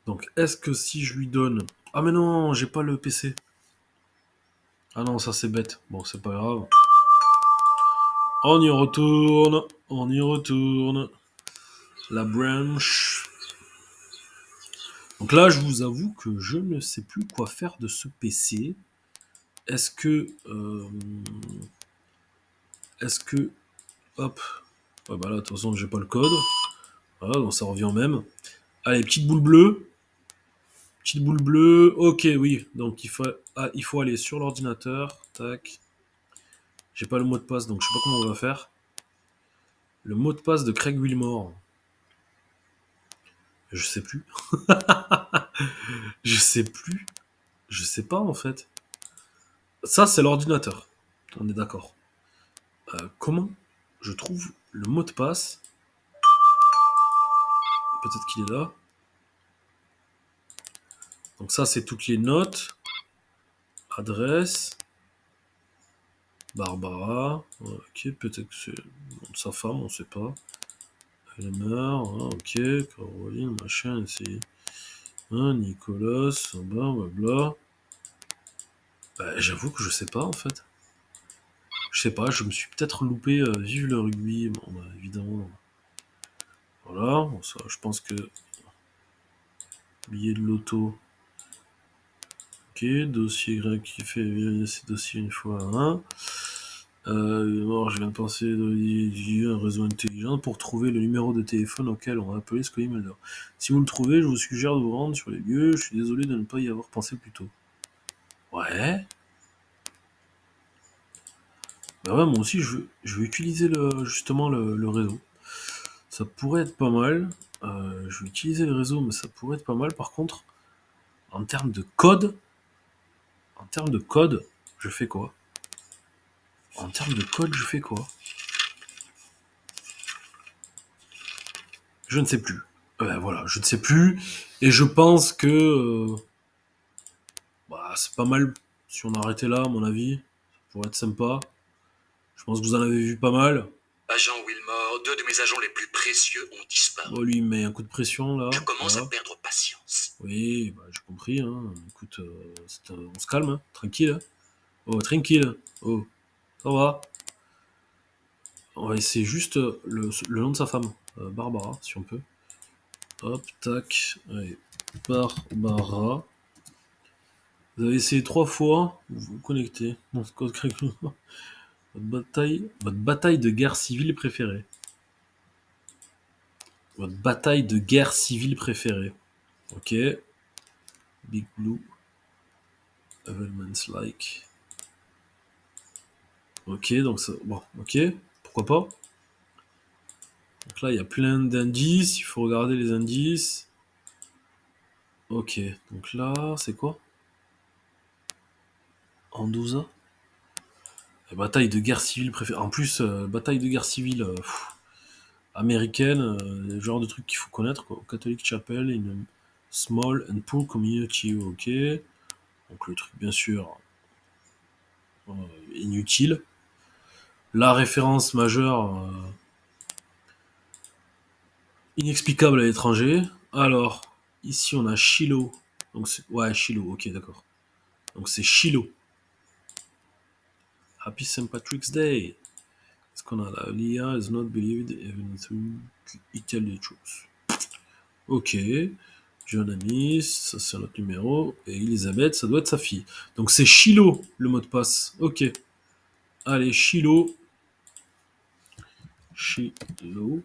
Donc, est-ce que si je lui donne... Ah mais non, j'ai pas le PC. Ah non, ça c'est bête. Bon, c'est pas grave. On y retourne. On y retourne. La branche. Donc là, je vous avoue que je ne sais plus quoi faire de ce PC. Est-ce que... Est-ce que... Hop. Ouais, bah là, de toute façon, j'ai pas le code. Voilà, donc ça revient au même. Allez, petite boule bleue. Petite boule bleue. Ok, oui. Donc il faut aller sur l'ordinateur. Tac. J'ai pas le mot de passe, donc je sais pas comment on va faire. Le mot de passe de Craig Wilmore. Je sais plus. Je sais plus. Je sais pas en fait. Ça, c'est l'ordinateur. On est d'accord. Comment je trouve le mot de passe? Peut-être qu'il est là. Donc ça, c'est toutes les notes. Adresse. Barbara. Ok, peut-être que c'est sa femme, on sait pas. Elmer, ok. Caroline, machin, c'est... Nicolas, blablabla. Bah, j'avoue que je sais pas en fait. Je sais pas, je me suis peut-être loupé. Vive le rugby, bon, bah, évidemment. Voilà, bon, ça, je pense que. Billet de loto. Ok, dossier grec qui fait vérifier ses dossiers une fois. Hein. Je viens de penser un réseau intelligent pour trouver le numéro de téléphone auquel on a appelé Scully Mulder. Si vous le trouvez, je vous suggère de vous rendre sur les lieux. Je suis désolé de ne pas y avoir pensé plus tôt. Ouais. Bah ouais, moi aussi, je veux utiliser justement le réseau. Ça pourrait être pas mal. Je vais utiliser le réseau, mais ça pourrait être pas mal. Par contre, en termes de code, En termes de code, je fais quoi? En termes de code, je fais quoi? Je ne sais plus. Voilà, je ne sais plus. Et je pense que c'est pas mal si on arrêtait là, à mon avis. Pour être sympa. Je pense que vous en avez vu pas mal. Agent Wilmore, 2 de mes agents les plus précieux ont disparu. Bon, lui, il met un coup de pression, là. Je commence Voilà. à perdre patience. Oui, j'ai compris. Hein. Écoute, on se calme, hein. Tranquille. Hein. Oh, tranquille. Oh, ça va. On va essayer juste le nom de sa femme. Barbara, si on peut. Hop, tac. Allez. Barbara. Vous avez essayé 3 fois. Vous vous connectez. Votre bataille de guerre civile préférée. Votre bataille de guerre civile préférée. Ok. Big Blue. Evelman's Like. Ok, donc ça. Bon, ok. Pourquoi pas. Donc là, il y a plein d'indices. Il faut regarder les indices. Ok. Donc là, c'est quoi? Anduza. La bataille de guerre civile préférée. En plus, bataille de guerre civile américaine, le genre de truc qu'il faut connaître, quoi. Catholic Chapel in a small and poor community. Ok. Donc le truc, bien sûr, inutile. La référence majeure, inexplicable à l'étranger. Alors, ici on a Shiloh. Donc ouais, Shiloh, ok, d'accord. Donc c'est Shiloh. Happy St. Patrick's Day. Ce qu'on a là, Leah is not believed even through Italy truth. Ok. John Amis, ça c'est notre numéro. Et Elisabeth, ça doit être sa fille. Donc c'est Shiloh, le mot de passe. Ok. Allez, Shiloh. Shiloh.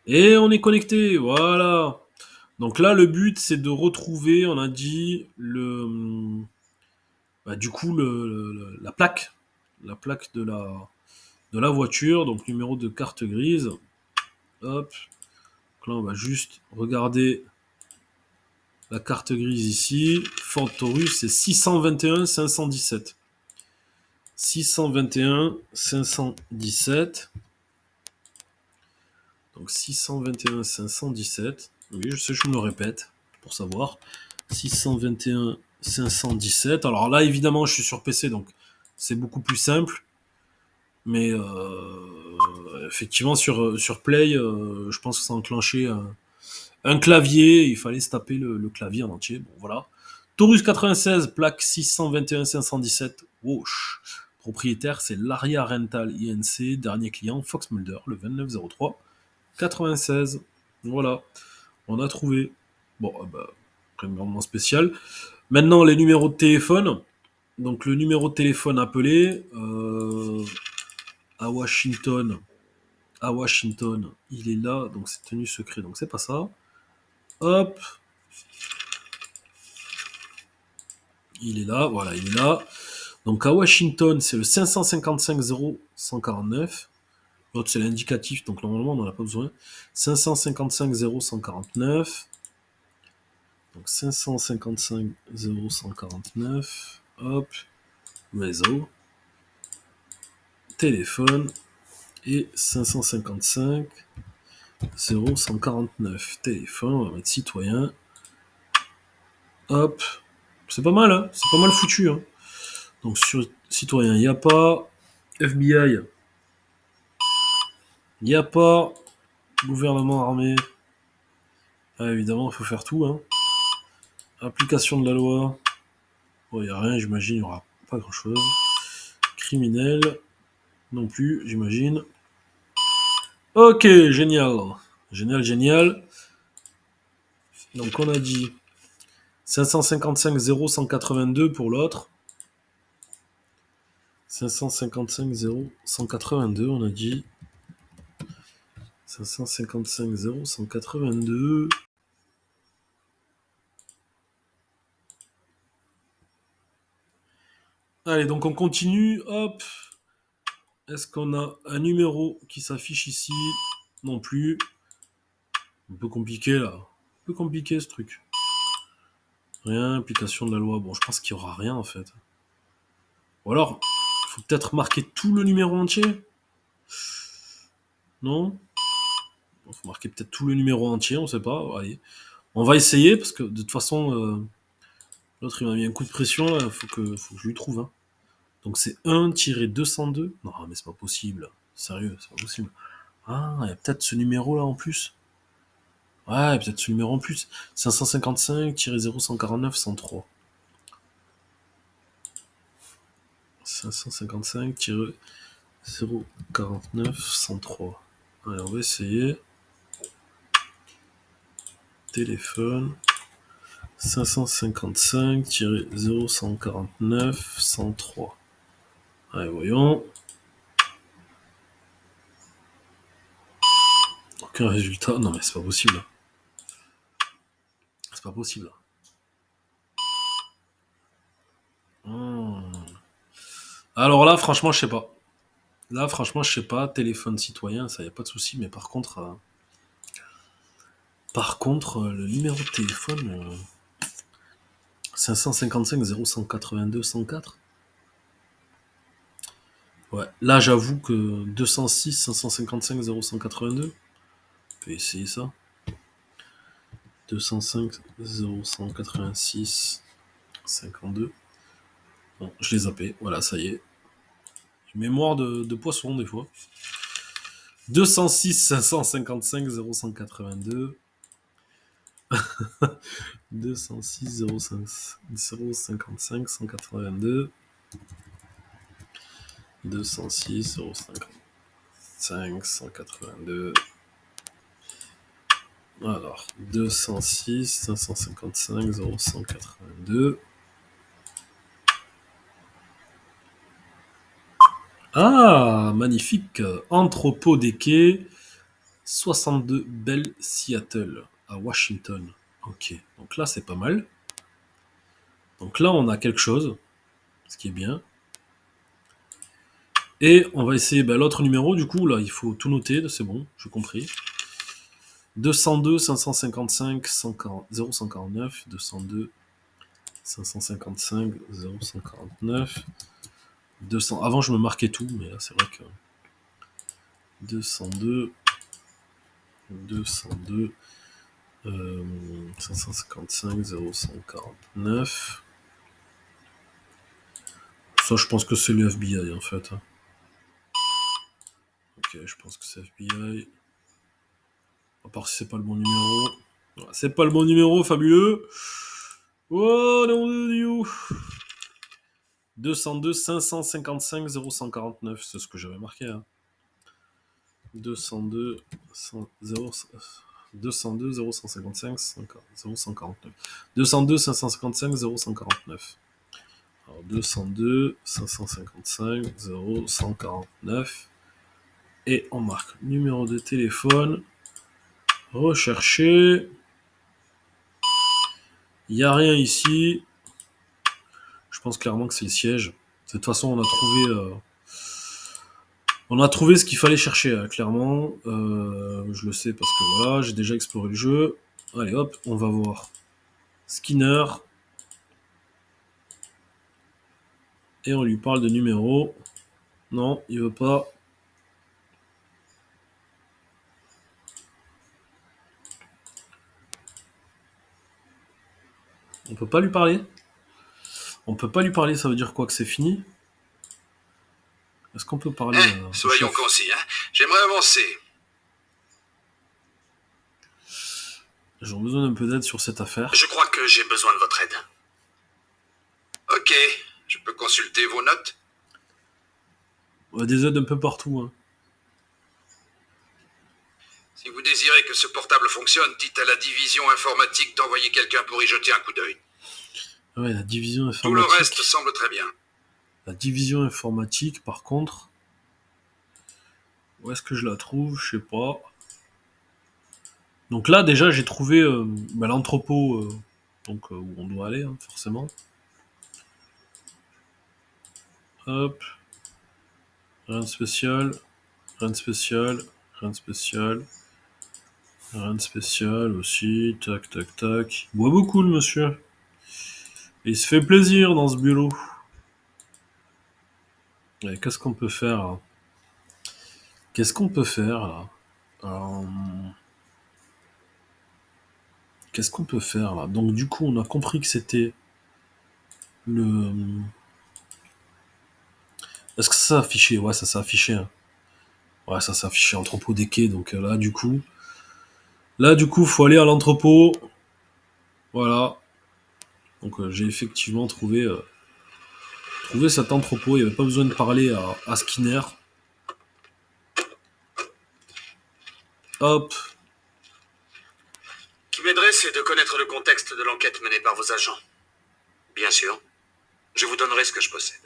Et on est connecté, voilà. Donc là, le but, c'est de retrouver, on a dit, du coup, la plaque. La plaque de la voiture, donc numéro de carte grise. Hop. Donc là, on va juste regarder la carte grise ici. Ford Taurus, c'est 621 517. 621 517. Donc 621 517. Oui, je sais, je me répète pour savoir. 621 517. Alors là, évidemment, je suis sur PC, donc c'est beaucoup plus simple. Mais effectivement, sur Play, je pense que ça a enclenché un clavier. Il fallait se taper le clavier en entier. Bon, voilà. Taurus 96, plaque 621 517. Wosh. Propriétaire, c'est l'Aria Rental INC. Dernier client, Fox Mulder, le 2903 96. Voilà. On a trouvé. Bon, rien de grandement spécial. Maintenant, les numéros de téléphone. Donc, le numéro de téléphone appelé à Washington. À Washington, il est là. Donc, c'est tenu secret. Donc, c'est pas ça. Hop. Il est là. Voilà, il est là. Donc, à Washington, c'est le 555 0149. L'autre, c'est l'indicatif. Donc, normalement, on n'en a pas besoin. 555 0149. Donc 555 0149, hop, réseau, téléphone, et 555 0149, téléphone, on va mettre citoyen, hop, c'est pas mal, hein, c'est pas mal foutu. Hein. Donc sur citoyen, il n'y a pas, FBI, il n'y a pas, gouvernement armé, évidemment, il faut faire tout. Hein. Application de la loi, il n'y a rien, j'imagine, il n'y aura pas grand-chose. Criminel, non plus, j'imagine. Ok, génial. Génial, génial. Donc on a dit 555 0182 pour l'autre. 555 0182, on a dit. 555 0182. Allez, donc on continue. Hop. Est-ce qu'on a un numéro qui s'affiche ici? Non plus. Un peu compliqué là. Un peu compliqué ce truc. Rien, application de la loi. Bon, je pense qu'il y aura rien en fait. Ou alors, il faut peut-être marquer tout le numéro entier. Non? Il faut marquer peut-être tout le numéro entier, on sait pas. Allez. On va essayer, parce que de toute façon, l'autre il m'a mis un coup de pression, là. Faut que je lui trouve. Hein. Donc c'est 1-202. Non, mais c'est pas possible. Sérieux, c'est pas possible. Ah, il y a peut-être ce numéro là en plus. Ouais, il y a peut-être ce numéro en plus. 555-0149-103. 555-049-103. Allez, on va essayer. Téléphone. 555-0149-103. Allez, voyons. Aucun résultat. Non, mais c'est pas possible. C'est pas possible. Alors là, franchement, je sais pas. Là, franchement, je sais pas. Téléphone citoyen, ça y a pas de souci. Mais par contre, le numéro de téléphone 555 0182 104. Ouais. Là, j'avoue que 206 555 0182. On peut essayer ça. 205 0186 52. Bon, je l'ai zappé. Voilà, ça y est. Mémoire de poisson, des fois. 206 555 0182. 206 055 182. 206 055 182. Alors, 206 555 0182. Ah, magnifique. Entrepôt des quais, 62 Bell Seattle, à Washington. Ok, donc là, c'est pas mal. Donc là, on a quelque chose, ce qui est bien. Et on va essayer l'autre numéro, du coup, là, il faut tout noter, c'est bon, j'ai compris. 202 555 0149, 202 555 0149, 200. Avant, je me marquais tout, mais là, c'est vrai que 202 555 0149. Ça, je pense que c'est le FBI en fait. Ok, je pense que c'est FBI. À part si c'est pas le bon numéro. Ouais, c'est pas le bon numéro, fabuleux. Oh non de Dieu. 202 555 0149, c'est ce que j'avais marqué. Hein. 202 0155 0149. 202 555 0149. Alors 202 555 0149. Et on marque numéro de téléphone. Rechercher. Il n'y a rien ici. Je pense clairement que c'est le siège. De toute façon, on a trouvé ce qu'il fallait chercher, hein, clairement. Je le sais parce que voilà, j'ai déjà exploré le jeu. Allez hop, on va voir. Skinner. Et on lui parle de numéro. Non, il veut pas. On peut pas lui parler. On peut pas lui parler, ça veut dire quoi, que c'est fini? Est-ce qu'on peut parler soyons concis, hein. J'aimerais avancer. J'ai besoin d'un peu d'aide sur cette affaire. Je crois que j'ai besoin de votre aide. Ok, je peux consulter vos notes? On a des aides un peu partout. Hein. Si vous désirez que ce portable fonctionne, dites à la division informatique d'envoyer quelqu'un pour y jeter un coup d'œil. Ouais, la division informatique. Tout le reste semble très bien. La division informatique, par contre... Où est-ce que je la trouve? Je sais pas. Donc là, déjà, j'ai trouvé l'entrepôt où on doit aller, hein, forcément. Hop. Rien de spécial. Rien de spécial. Rien de spécial. Rien de spécial aussi. Tac, tac, tac. Il boit beaucoup, le monsieur. Il se fait plaisir dans ce bureau. Et qu'est-ce qu'on peut faire là? Qu'est-ce qu'on peut faire là? Euh, Qu'est-ce qu'on peut faire là? Donc du coup, on a compris que c'était le... Est-ce que ça s'est affiché? Ouais, ça s'est affiché. Hein. Ouais, ça s'est affiché entrepôt des quais. Donc là, du coup, faut aller à l'entrepôt. Voilà. Donc j'ai effectivement trouvé cet entrepôt. Il n'y avait pas besoin de parler à Skinner. Hop. Qui m'aiderait, c'est de connaître le contexte de l'enquête menée par vos agents. Bien sûr. Je vous donnerai ce que je possède.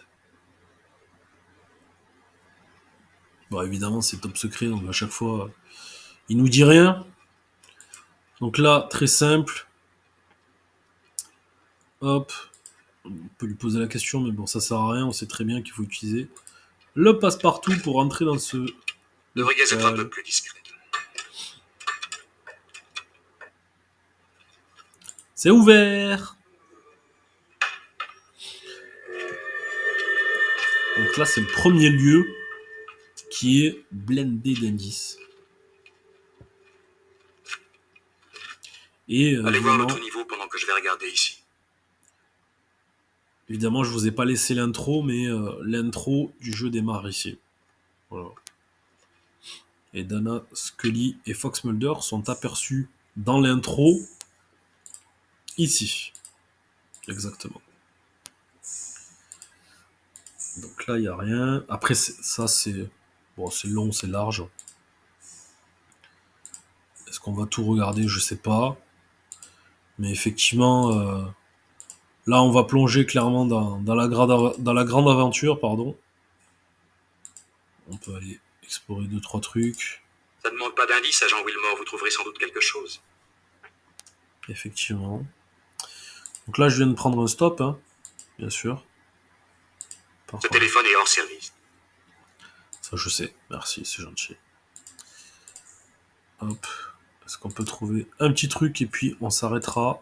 Bon, évidemment, c'est top secret. Donc à chaque fois, il nous dit rien. Donc là, très simple. Hop. On peut lui poser la question, mais bon, ça sert à rien. On sait très bien qu'il faut utiliser le passe-partout pour rentrer dans ce... Devriez être un peu plus discret. C'est ouvert. Donc là, c'est le premier lieu qui est blindé d'indices. Et Allez voir l'autre niveau pendant que je vais regarder ici. évidemment, je vous ai pas laissé l'intro, mais l'intro du jeu démarre ici. Voilà. Et Dana, Scully et Fox Mulder sont aperçus dans l'intro ici. Exactement. Donc là, il n'y a rien. Après, ça, c'est... Bon, c'est long, c'est large. Est-ce qu'on va tout regarder? Je sais pas. Mais effectivement, là, on va plonger clairement dans la grande aventure, pardon. On peut aller explorer 2-3 trucs. Ça ne manque pas d'indices, agent Wilmore, vous trouverez sans doute quelque chose. Effectivement. Donc là, je viens de prendre un stop, hein, bien sûr. Ce téléphone est hors service. Ça, je sais. Merci, c'est gentil. Hop. Est-ce qu'on peut trouver un petit truc et puis on s'arrêtera.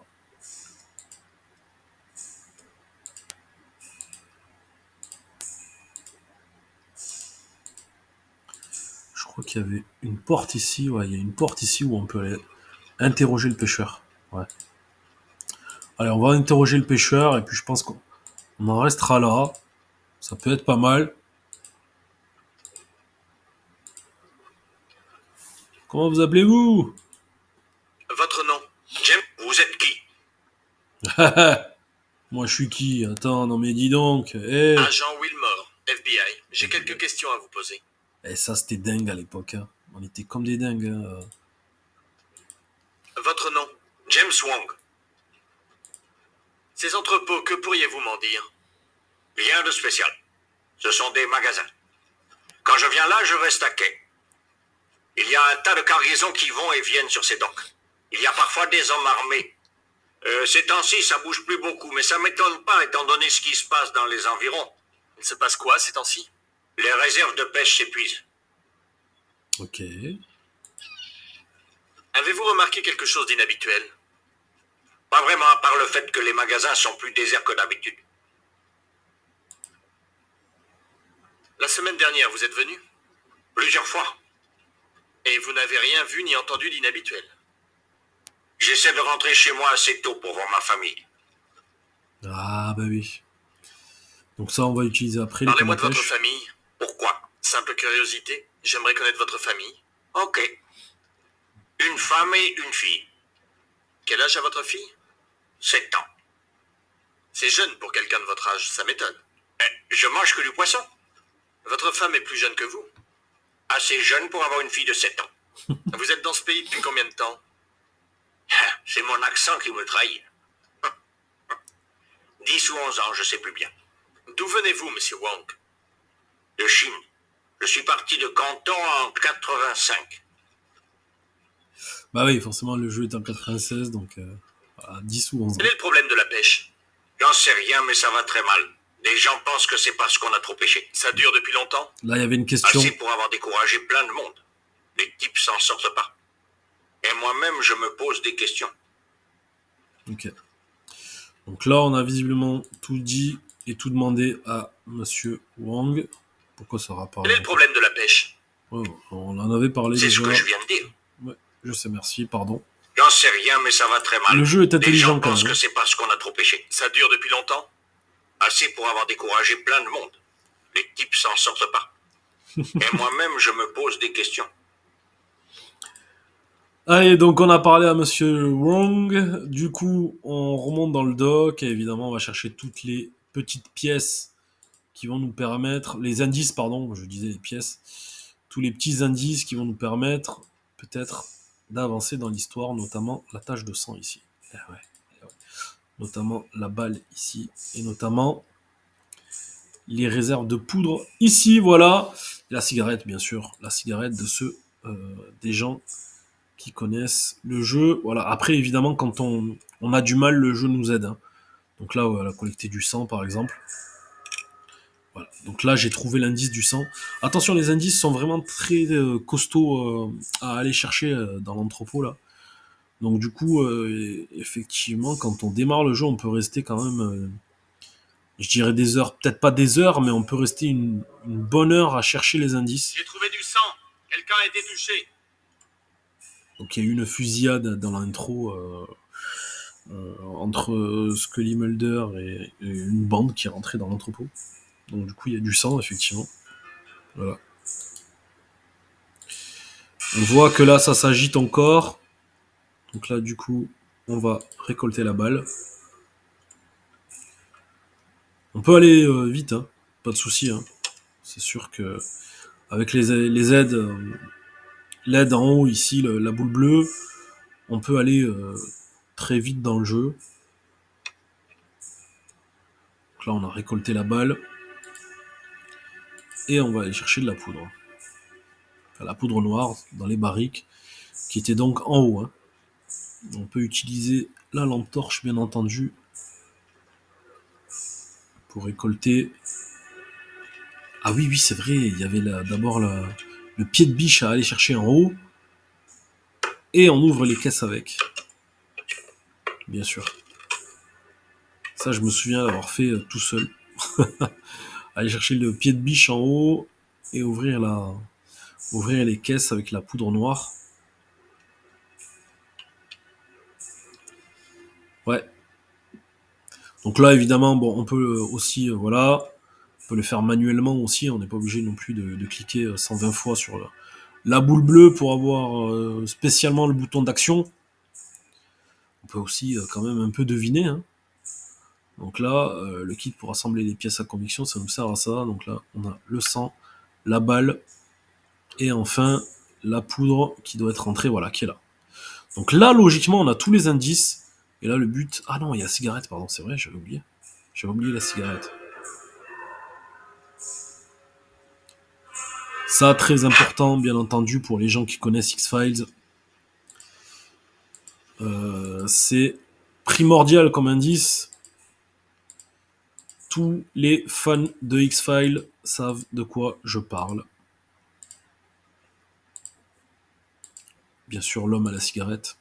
Je crois qu'il y avait une porte ici. Ouais, il y a une porte ici où on peut aller interroger le pêcheur. Ouais. Allez, on va interroger le pêcheur et puis je pense qu'on en restera là. Ça peut être pas mal. Comment vous appelez-vous? Votre nom, James, vous êtes qui? Moi, je suis qui? Attends, non mais dis donc. Hey. Agent Wilmore, FBI. J'ai quelques questions à vous poser. Et ça, c'était dingue à l'époque. Hein. On était comme des dingues. Hein. Votre nom, James Wong. Ces entrepôts, que pourriez-vous m'en dire? Rien de spécial. Ce sont des magasins. Quand je viens là, je reste à quai. Il y a un tas de cargaisons qui vont et viennent sur ces docks. Il y a parfois des hommes armés. Ces temps-ci, ça bouge plus beaucoup, mais ça m'étonne pas étant donné ce qui se passe dans les environs. Il se passe quoi ces temps-ci? Les réserves de pêche s'épuisent. Ok. Avez-vous remarqué quelque chose d'inhabituel? Pas vraiment, à part le fait que les magasins sont plus déserts que d'habitude. La semaine dernière, vous êtes venu? Plusieurs fois. Et vous n'avez rien vu ni entendu d'inhabituel? J'essaie de rentrer chez moi assez tôt pour voir ma famille. Ah, bah oui. Donc ça, on va utiliser après. Parlez-moi de votre famille. Pourquoi? Simple curiosité. J'aimerais connaître votre famille. Ok. Une femme et une fille. Quel âge a votre fille? 7 ans. C'est jeune pour quelqu'un de votre âge, ça m'étonne. Je mange que du poisson. Votre femme est plus jeune que vous? Assez jeune pour avoir une fille de 7 ans. Vous êtes dans ce pays depuis combien de temps? C'est mon accent qui me trahit. 10 ou 11 ans, je sais plus bien. D'où venez-vous, monsieur Wong? De Chine. Je suis parti de Canton en 85. Bah oui, forcément, le jeu est en 96, donc à 10 ou 11 ans. Quel est le problème de la pêche? J'en sais rien, mais ça va très mal. Les gens pensent que c'est parce qu'on a trop pêché. Ça dure depuis longtemps? Là, il y avait une question. Assez pour avoir découragé plein de monde. Les types s'en sortent pas. Et moi-même, je me pose des questions. Ok. Donc là, on a visiblement tout dit et tout demandé à Monsieur Wang. Pourquoi ça aura pas... Quel est le problème de la pêche? Ouais, on en avait parlé C'est déjà. ce que je viens de dire. Ouais, je sais, merci, pardon. J'en sais rien, mais ça va très mal. Le jeu est Les intelligent gens quand pensent même. que c'est parce qu'on a trop pêché. Ça dure depuis longtemps? Assez pour avoir découragé plein de monde. Les types s'en sortent pas. Et moi-même, je me pose des questions. Allez, donc on a parlé à Monsieur Wong. Du coup, on remonte dans le dock et évidemment, on va chercher toutes les petites pièces qui vont nous permettre, les indices, pardon, je disais les pièces, tous les petits indices qui vont nous permettre peut-être d'avancer dans l'histoire, notamment la tache de sang ici. Ouais. Notamment la balle ici, et notamment les réserves de poudre ici, voilà. Et la cigarette, bien sûr, la cigarette de ceux des gens qui connaissent le jeu. Voilà. Après, évidemment, quand on a du mal, le jeu nous aide. Hein. Donc là, voilà, collecter du sang, par exemple. Voilà. Donc là, j'ai trouvé l'indice du sang. Attention, les indices sont vraiment très costauds à aller chercher dans l'entrepôt, là. Donc du coup, effectivement, quand on démarre le jeu, on peut rester quand même, je dirais des heures, peut-être pas des heures, mais on peut rester une bonne heure à chercher les indices. J'ai trouvé du sang. Quelqu'un a été touché. Donc il y a eu une fusillade dans l'intro entre Scully Mulder et une bande qui est rentrée dans l'entrepôt. Donc du coup, il y a du sang, effectivement. Voilà. On voit que là, ça s'agite encore. Donc là, du coup, on va récolter la balle. On peut aller vite, hein. Pas de souci. Hein. C'est sûr que avec les aides, l'aide en haut ici, la boule bleue, on peut aller très vite dans le jeu. Donc là, on a récolté la balle. Et on va aller chercher de la poudre. Enfin, la poudre noire dans les barriques, qui était donc en haut. Hein. On peut utiliser la lampe torche, bien entendu, pour récolter. Ah oui, oui, c'est vrai, il y avait d'abord le pied de biche à aller chercher en haut. Et on ouvre les caisses avec. Bien sûr. Ça, je me souviens d'avoir fait tout seul. Aller chercher le pied de biche en haut et ouvrir les caisses avec la poudre noire. Ouais. Donc là, évidemment, bon, on peut aussi, voilà, on peut le faire manuellement aussi. On n'est pas obligé non plus de cliquer 120 fois sur la boule bleue pour avoir spécialement le bouton d'action. On peut aussi quand même un peu deviner. Hein. Donc là, le kit pour assembler les pièces à conviction, ça nous sert à ça. Donc là, on a le sang, la balle, et enfin la poudre qui doit être rentrée, voilà, qui est là. Donc là, logiquement, on a tous les indices. Et là, le but... Ah non, il y a la cigarette, pardon, c'est vrai, j'avais oublié. J'avais oublié la cigarette. Ça, très important, bien entendu, pour les gens qui connaissent X-Files. C'est primordial comme indice. Tous les fans de X-Files savent de quoi je parle. Bien sûr, l'homme à la cigarette.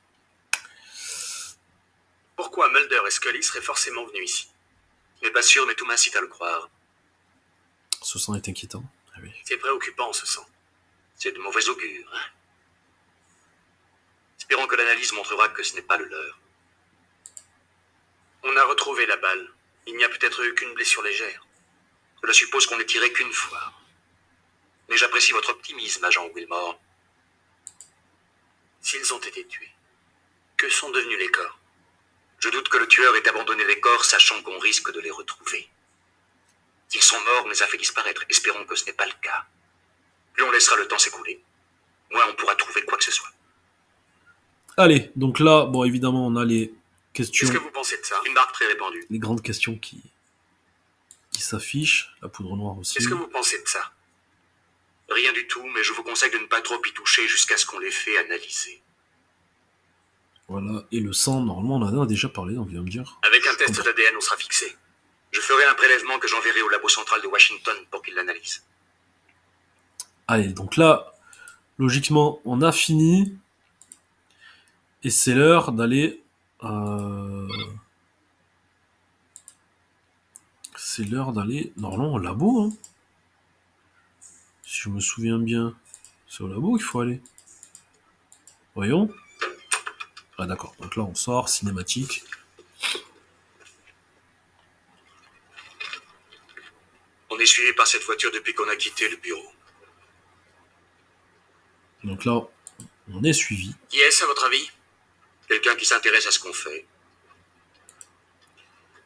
Pourquoi Mulder et Scully seraient forcément venus ici? Je n'ai pas sûr, mais tout m'incite à le croire. Ce sang est inquiétant. Ah oui. C'est préoccupant, ce sang. C'est de mauvais augure, hein? Espérons que l'analyse montrera que ce n'est pas le leur. On a retrouvé la balle. Il n'y a peut-être eu qu'une blessure légère. Cela suppose qu'on n'ait tiré qu'une fois. Mais j'apprécie votre optimisme, agent Wilmore. S'ils ont été tués, que sont devenus les corps? Je doute que le tueur ait abandonné les corps, sachant qu'on risque de les retrouver. S'ils sont morts, on les a fait disparaître. Espérons que ce n'est pas le cas. Plus on laissera le temps s'écouler, moins on pourra trouver quoi que ce soit. Allez, donc là, bon, évidemment, on a les questions. Qu'est-ce que vous pensez de ça? Une marque très répandue. Les grandes questions qui s'affichent. La poudre noire aussi. Qu'est-ce que vous pensez de ça? Rien du tout, mais je vous conseille de ne pas trop y toucher jusqu'à ce qu'on les fait analyser. Voilà, et le sang, normalement, on en a déjà parlé, on vient me dire. Avec un test d'ADN, on sera fixé. Je ferai un prélèvement que j'enverrai au labo central de Washington pour qu'il l'analyse. Allez, donc là, logiquement, on a fini. Et c'est l'heure d'aller c'est l'heure d'aller normalement au labo. Hein. Si je me souviens bien, c'est au labo qu'il faut aller. Voyons. Ah d'accord, donc là on sort, cinématique. On est suivi par cette voiture depuis qu'on a quitté le bureau. Donc là, on est suivi. Qui est-ce à votre avis? Quelqu'un qui s'intéresse à ce qu'on fait.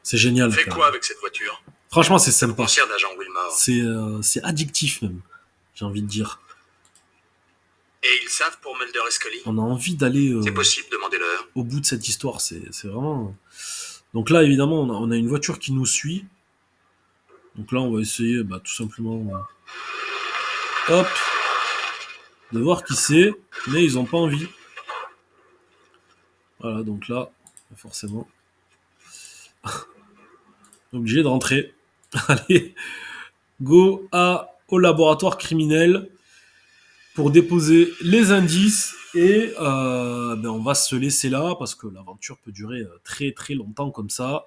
C'est génial. Fait quoi avec cette voiture? Franchement, c'est sympa. Concert d'agent Wilmore. C'est addictif même, j'ai envie de dire. Et ils savent pour Mulder et Scully? On a envie d'aller C'est possible, demandez-leur. au bout de cette histoire. C'est vraiment... Donc là, évidemment, on a une voiture qui nous suit. Donc là, on va essayer tout simplement... hop, de voir qui c'est, mais ils ont pas envie. Voilà, donc là, forcément, obligé de rentrer. Allez, go au laboratoire criminel pour déposer les indices et on va se laisser là parce que l'aventure peut durer très très longtemps comme ça.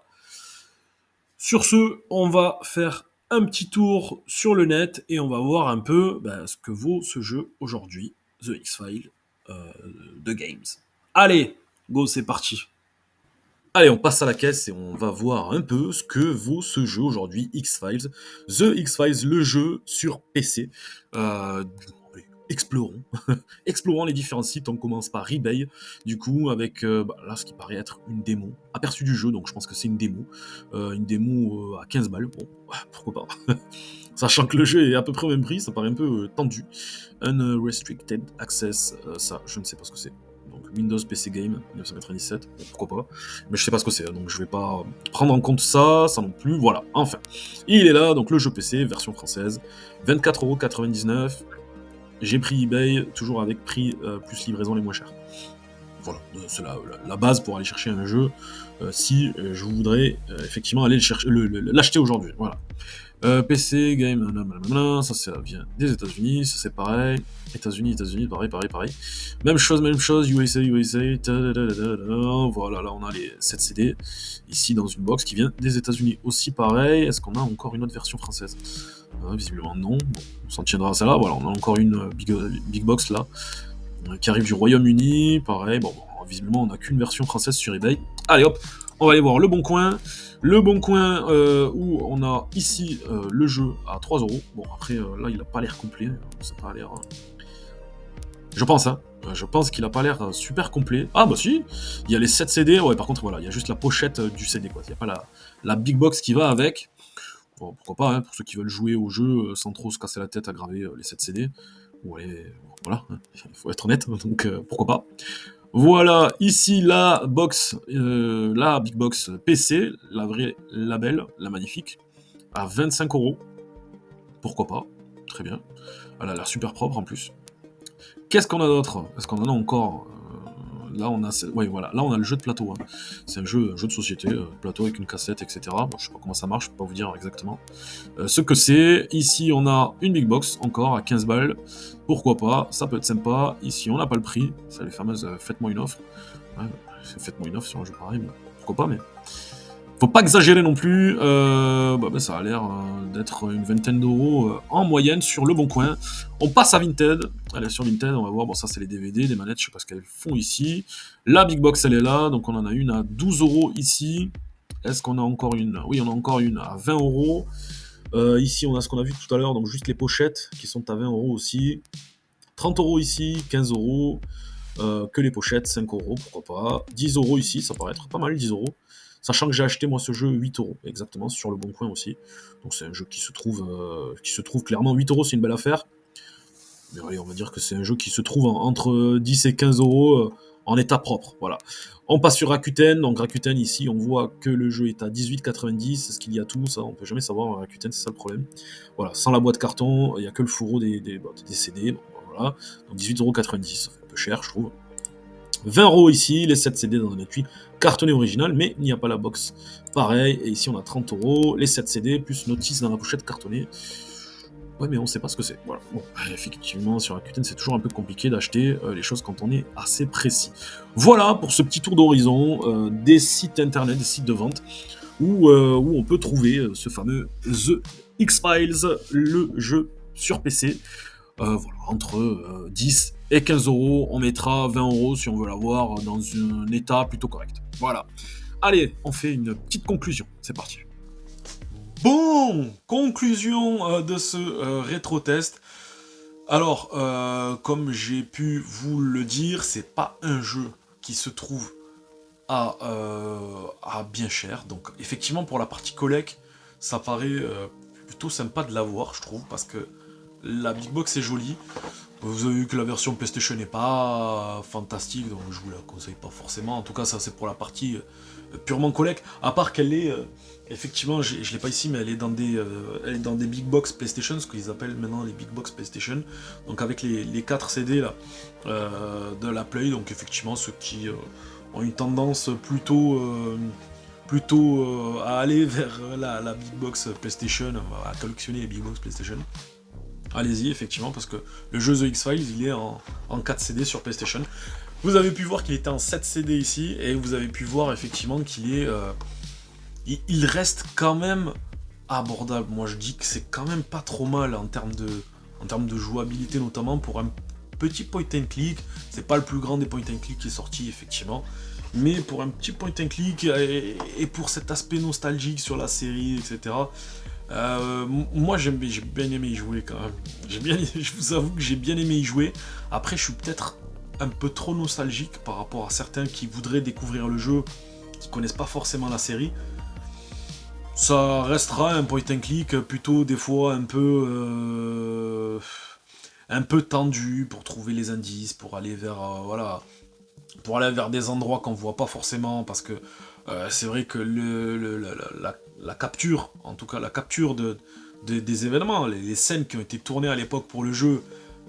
Sur ce, on va faire un petit tour sur le net et on va voir un peu ce que vaut ce jeu aujourd'hui, The X-Files de Games. Allez, go, c'est parti. Allez, on passe à la caisse et on va voir un peu ce que vaut ce jeu aujourd'hui, X-Files. The X-Files, le jeu sur PC. Explorons. Explorons les différents sites. On commence par eBay, du coup, avec là, ce qui paraît être une démo. Aperçu du jeu, donc je pense que c'est une démo. Une démo à 15 balles. Bon, pourquoi pas. Sachant que le jeu est à peu près au même prix, ça paraît un peu tendu. Unrestricted Access, ça, je ne sais pas ce que c'est. Donc Windows PC Game 1997, bon, pourquoi pas, mais je sais pas ce que c'est, donc je vais pas prendre en compte ça non plus, voilà, enfin. Il est là, donc le jeu PC, version française, 24,99€, j'ai pris eBay, toujours avec prix plus livraison les moins chers. Voilà, c'est la base pour aller chercher un jeu, si je voudrais effectivement aller l'acheter aujourd'hui, voilà. PC, game, ça vient des États-Unis, ça c'est pareil. États-Unis, pareil. Même chose, USA, voilà, là on a les 7 CD, ici dans une box qui vient des États-Unis aussi pareil. Est-ce qu'on a encore une autre version française? Visiblement non, bon, on s'en tiendra à celle-là, voilà, on a encore une big box là, qui arrive du Royaume-Uni, pareil, bon, visiblement on n'a qu'une version française sur eBay. Allez hop, on va aller voir Le Bon Coin. Le Bon Coin où on a ici le jeu à 3€. Bon après là il a pas l'air complet, ça a pas l'air... Je pense qu'il a pas l'air super complet. Ah bah si, il y a les 7 CD, ouais par contre voilà, il y a juste la pochette du CD quoi, il n'y a pas la big box qui va avec. Bon, pourquoi pas, hein, pour ceux qui veulent jouer au jeu sans trop se casser la tête à graver les 7 CD. Ouais, voilà, il faut être honnête, donc pourquoi pas. Voilà, ici la box, la big box PC, la vraie, la belle, la magnifique, à 25€. Pourquoi pas, très bien. Elle a l'air super propre en plus. Qu'est-ce qu'on a d'autre? Est-ce qu'on en a encore? Là on a, ouais, voilà, là on a le jeu de plateau. Hein. C'est un jeu de société, plateau avec une cassette, etc. Bon, je sais pas comment ça marche, je peux pas vous dire exactement ce que c'est. Ici on a une big box encore à 15 balles. Pourquoi pas, ça peut être sympa. Ici on n'a pas le prix, c'est les fameuses faites-moi une offre. Ouais, faites-moi une offre sur un jeu pareil, mais pourquoi pas, mais faut pas exagérer non plus. Ça a l'air d'être une vingtaine d'euros en moyenne sur Le Bon Coin. On passe à Vinted. Allez, sur Vinted, on va voir. Bon, ça, c'est les DVD, les manettes, je sais pas ce qu'elles font ici. La Big Box, elle est là. Donc, on en a une à 12€ ici. Est-ce qu'on a encore une? Oui, on a encore une à 20€. Ici, on a ce qu'on a vu tout à l'heure. Donc, juste les pochettes qui sont à 20€ aussi. 30€ ici, 15€. Que les pochettes, 5€, pourquoi pas. 10€ ici, ça paraît être pas mal, 10€. Sachant que j'ai acheté moi ce jeu 8€, exactement, sur Le Bon Coin aussi. Donc c'est un jeu qui se trouve clairement 8€, c'est une belle affaire. Mais allez, on va dire que c'est un jeu qui se trouve entre 10 et 15€ en état propre. Voilà. On passe sur Rakuten. Donc Rakuten, ici, on voit que le jeu est à 18,90€. C'est ce qu'il y a tout, ça, on peut jamais savoir. Rakuten, c'est ça le problème. Voilà, sans la boîte carton, il n'y a que le fourreau des CD. Donc, voilà. Donc 18,90€, ça fait un peu cher, je trouve. 20€ ici, les 7 CD dans un étui cartonné original, mais il n'y a pas la box. Pareil, et ici on a 30€, les 7 CD, plus notice dans la pochette cartonnée. Ouais, mais on sait pas ce que c'est. Voilà. Bon, effectivement, sur Rakuten, c'est toujours un peu compliqué d'acheter les choses quand on est assez précis. Voilà pour ce petit tour d'horizon des sites internet, des sites de vente. où on peut trouver ce fameux The X-Files, le jeu sur PC. Voilà, entre 10 et 15 euros, on mettra 20 euros si on veut l'avoir dans un état plutôt correct. Voilà. Allez, on fait une petite conclusion, c'est parti. Bon, conclusion de ce rétro-test. Alors, comme j'ai pu vous le dire, c'est pas un jeu qui se trouve à bien cher. Donc, effectivement, pour la partie collect, ça paraît plutôt sympa de l'avoir, je trouve, parce que la Big Box est jolie. Vous avez vu que la version PlayStation n'est pas fantastique, donc je vous la conseille pas forcément. En tout cas, ça c'est pour la partie purement collect. À part qu'elle est, effectivement, je l'ai pas ici, mais elle est dans des Big Box PlayStation, ce qu'ils appellent maintenant les Big Box PlayStation. Donc avec les 4 CD là, de la Play, donc effectivement ceux qui ont une tendance plutôt à aller vers la Big Box PlayStation, à collectionner les Big Box PlayStation. Allez-y, effectivement, parce que le jeu The X-Files, il est en 4 CD sur PlayStation. Vous avez pu voir qu'il était en 7 CD ici, et vous avez pu voir effectivement qu'il est... il reste quand même abordable. Moi, je dis que c'est quand même pas trop mal en termes de jouabilité, notamment pour un petit point and click. C'est pas le plus grand des point and click qui est sorti, effectivement. Mais pour un petit point and click, et pour cet aspect nostalgique sur la série, etc., moi j'ai bien aimé y jouer quand même. Je vous avoue que j'ai bien aimé y jouer. Après je suis peut-être un peu trop nostalgique par rapport à certains qui voudraient découvrir le jeu, qui connaissent pas forcément la série. Ça restera un point and click plutôt des fois un peu tendu pour trouver les indices, pour aller vers pour aller vers des endroits qu'on voit pas forcément, parce que c'est vrai que la capture, en tout cas la capture des événements, les scènes qui ont été tournées à l'époque pour le jeu,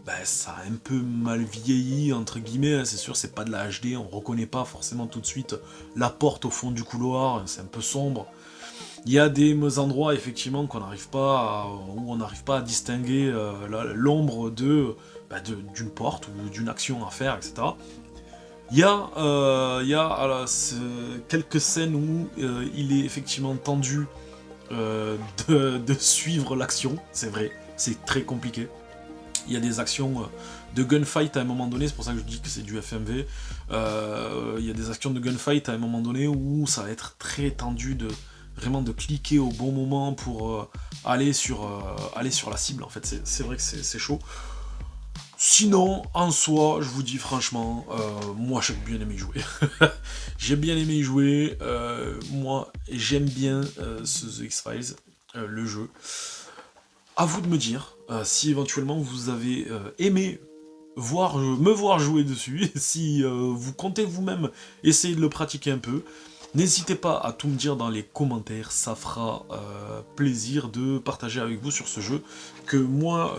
ben, ça a un peu mal vieilli, entre guillemets, hein, c'est sûr, c'est pas de la HD, on reconnaît pas forcément tout de suite la porte au fond du couloir, c'est un peu sombre. Il y a des endroits, effectivement, où on n'arrive pas à distinguer l'ombre d'une porte ou d'une action à faire, etc. Il y a quelques scènes où il est effectivement tendu de suivre l'action, c'est vrai, c'est très compliqué. Il y a des actions de gunfight à un moment donné, c'est pour ça que je dis que c'est du FMV. Il y a des actions de gunfight à un moment donné où ça va être très tendu vraiment de cliquer au bon moment pour aller sur la cible, en fait, c'est vrai que c'est chaud. Sinon, en soi, je vous dis franchement, moi j'ai bien aimé y jouer. J'ai bien aimé y jouer. Moi, j'aime bien ce The X-Files, le jeu. À vous de me dire si éventuellement vous avez aimé me voir jouer dessus, si vous comptez vous-même essayer de le pratiquer un peu. N'hésitez pas à tout me dire dans les commentaires, ça fera plaisir de partager avec vous sur ce jeu que moi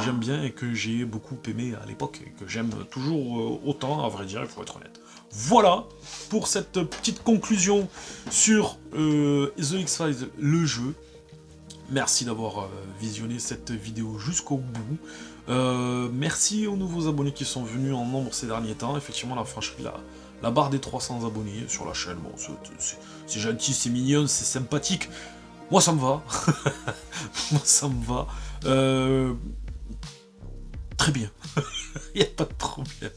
j'aime bien et que j'ai beaucoup aimé à l'époque et que j'aime toujours autant, à vrai dire, il faut être honnête. Voilà pour cette petite conclusion sur The X-Files, le jeu. Merci d'avoir visionné cette vidéo jusqu'au bout. Merci aux nouveaux abonnés qui sont venus en nombre ces derniers temps. Effectivement, on a franchi la barre des 300 abonnés sur la chaîne. Bon, c'est gentil, c'est mignon, c'est sympathique. Moi, ça me va. Moi, ça me va. Très bien. Il n'y a pas de problème.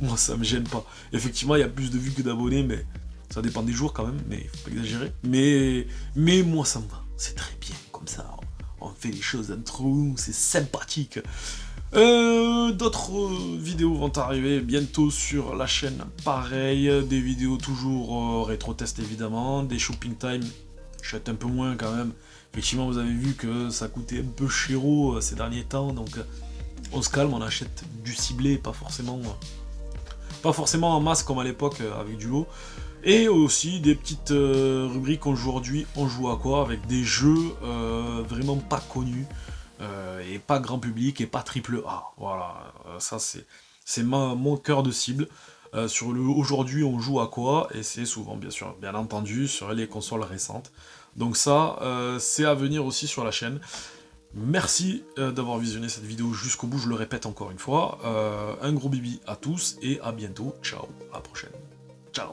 Moi, ça me gêne pas. Effectivement, il y a plus de vues que d'abonnés, mais ça dépend des jours quand même, mais faut pas exagérer. Mais moi, ça me va. C'est très bien comme ça. On fait les choses entre nous, c'est sympathique. D'autres vidéos vont arriver bientôt sur la chaîne, pareil, des vidéos toujours rétro-test évidemment, des shopping time, j'achète un peu moins quand même, effectivement vous avez vu que ça coûtait un peu chéro ces derniers temps, donc on se calme, on achète du ciblé, pas forcément en masse comme à l'époque avec du lot, et aussi des petites rubriques aujourd'hui, on joue à quoi, avec des jeux vraiment pas connus, et pas grand public et pas triple A. Voilà, ça c'est mon cœur de cible. Sur le aujourd'hui on joue à quoi, et c'est souvent bien entendu sur les consoles récentes. Donc ça c'est à venir aussi sur la chaîne. Merci d'avoir visionné cette vidéo jusqu'au bout, je le répète encore une fois. Un gros bibi à tous et à bientôt. Ciao, à la prochaine. Ciao.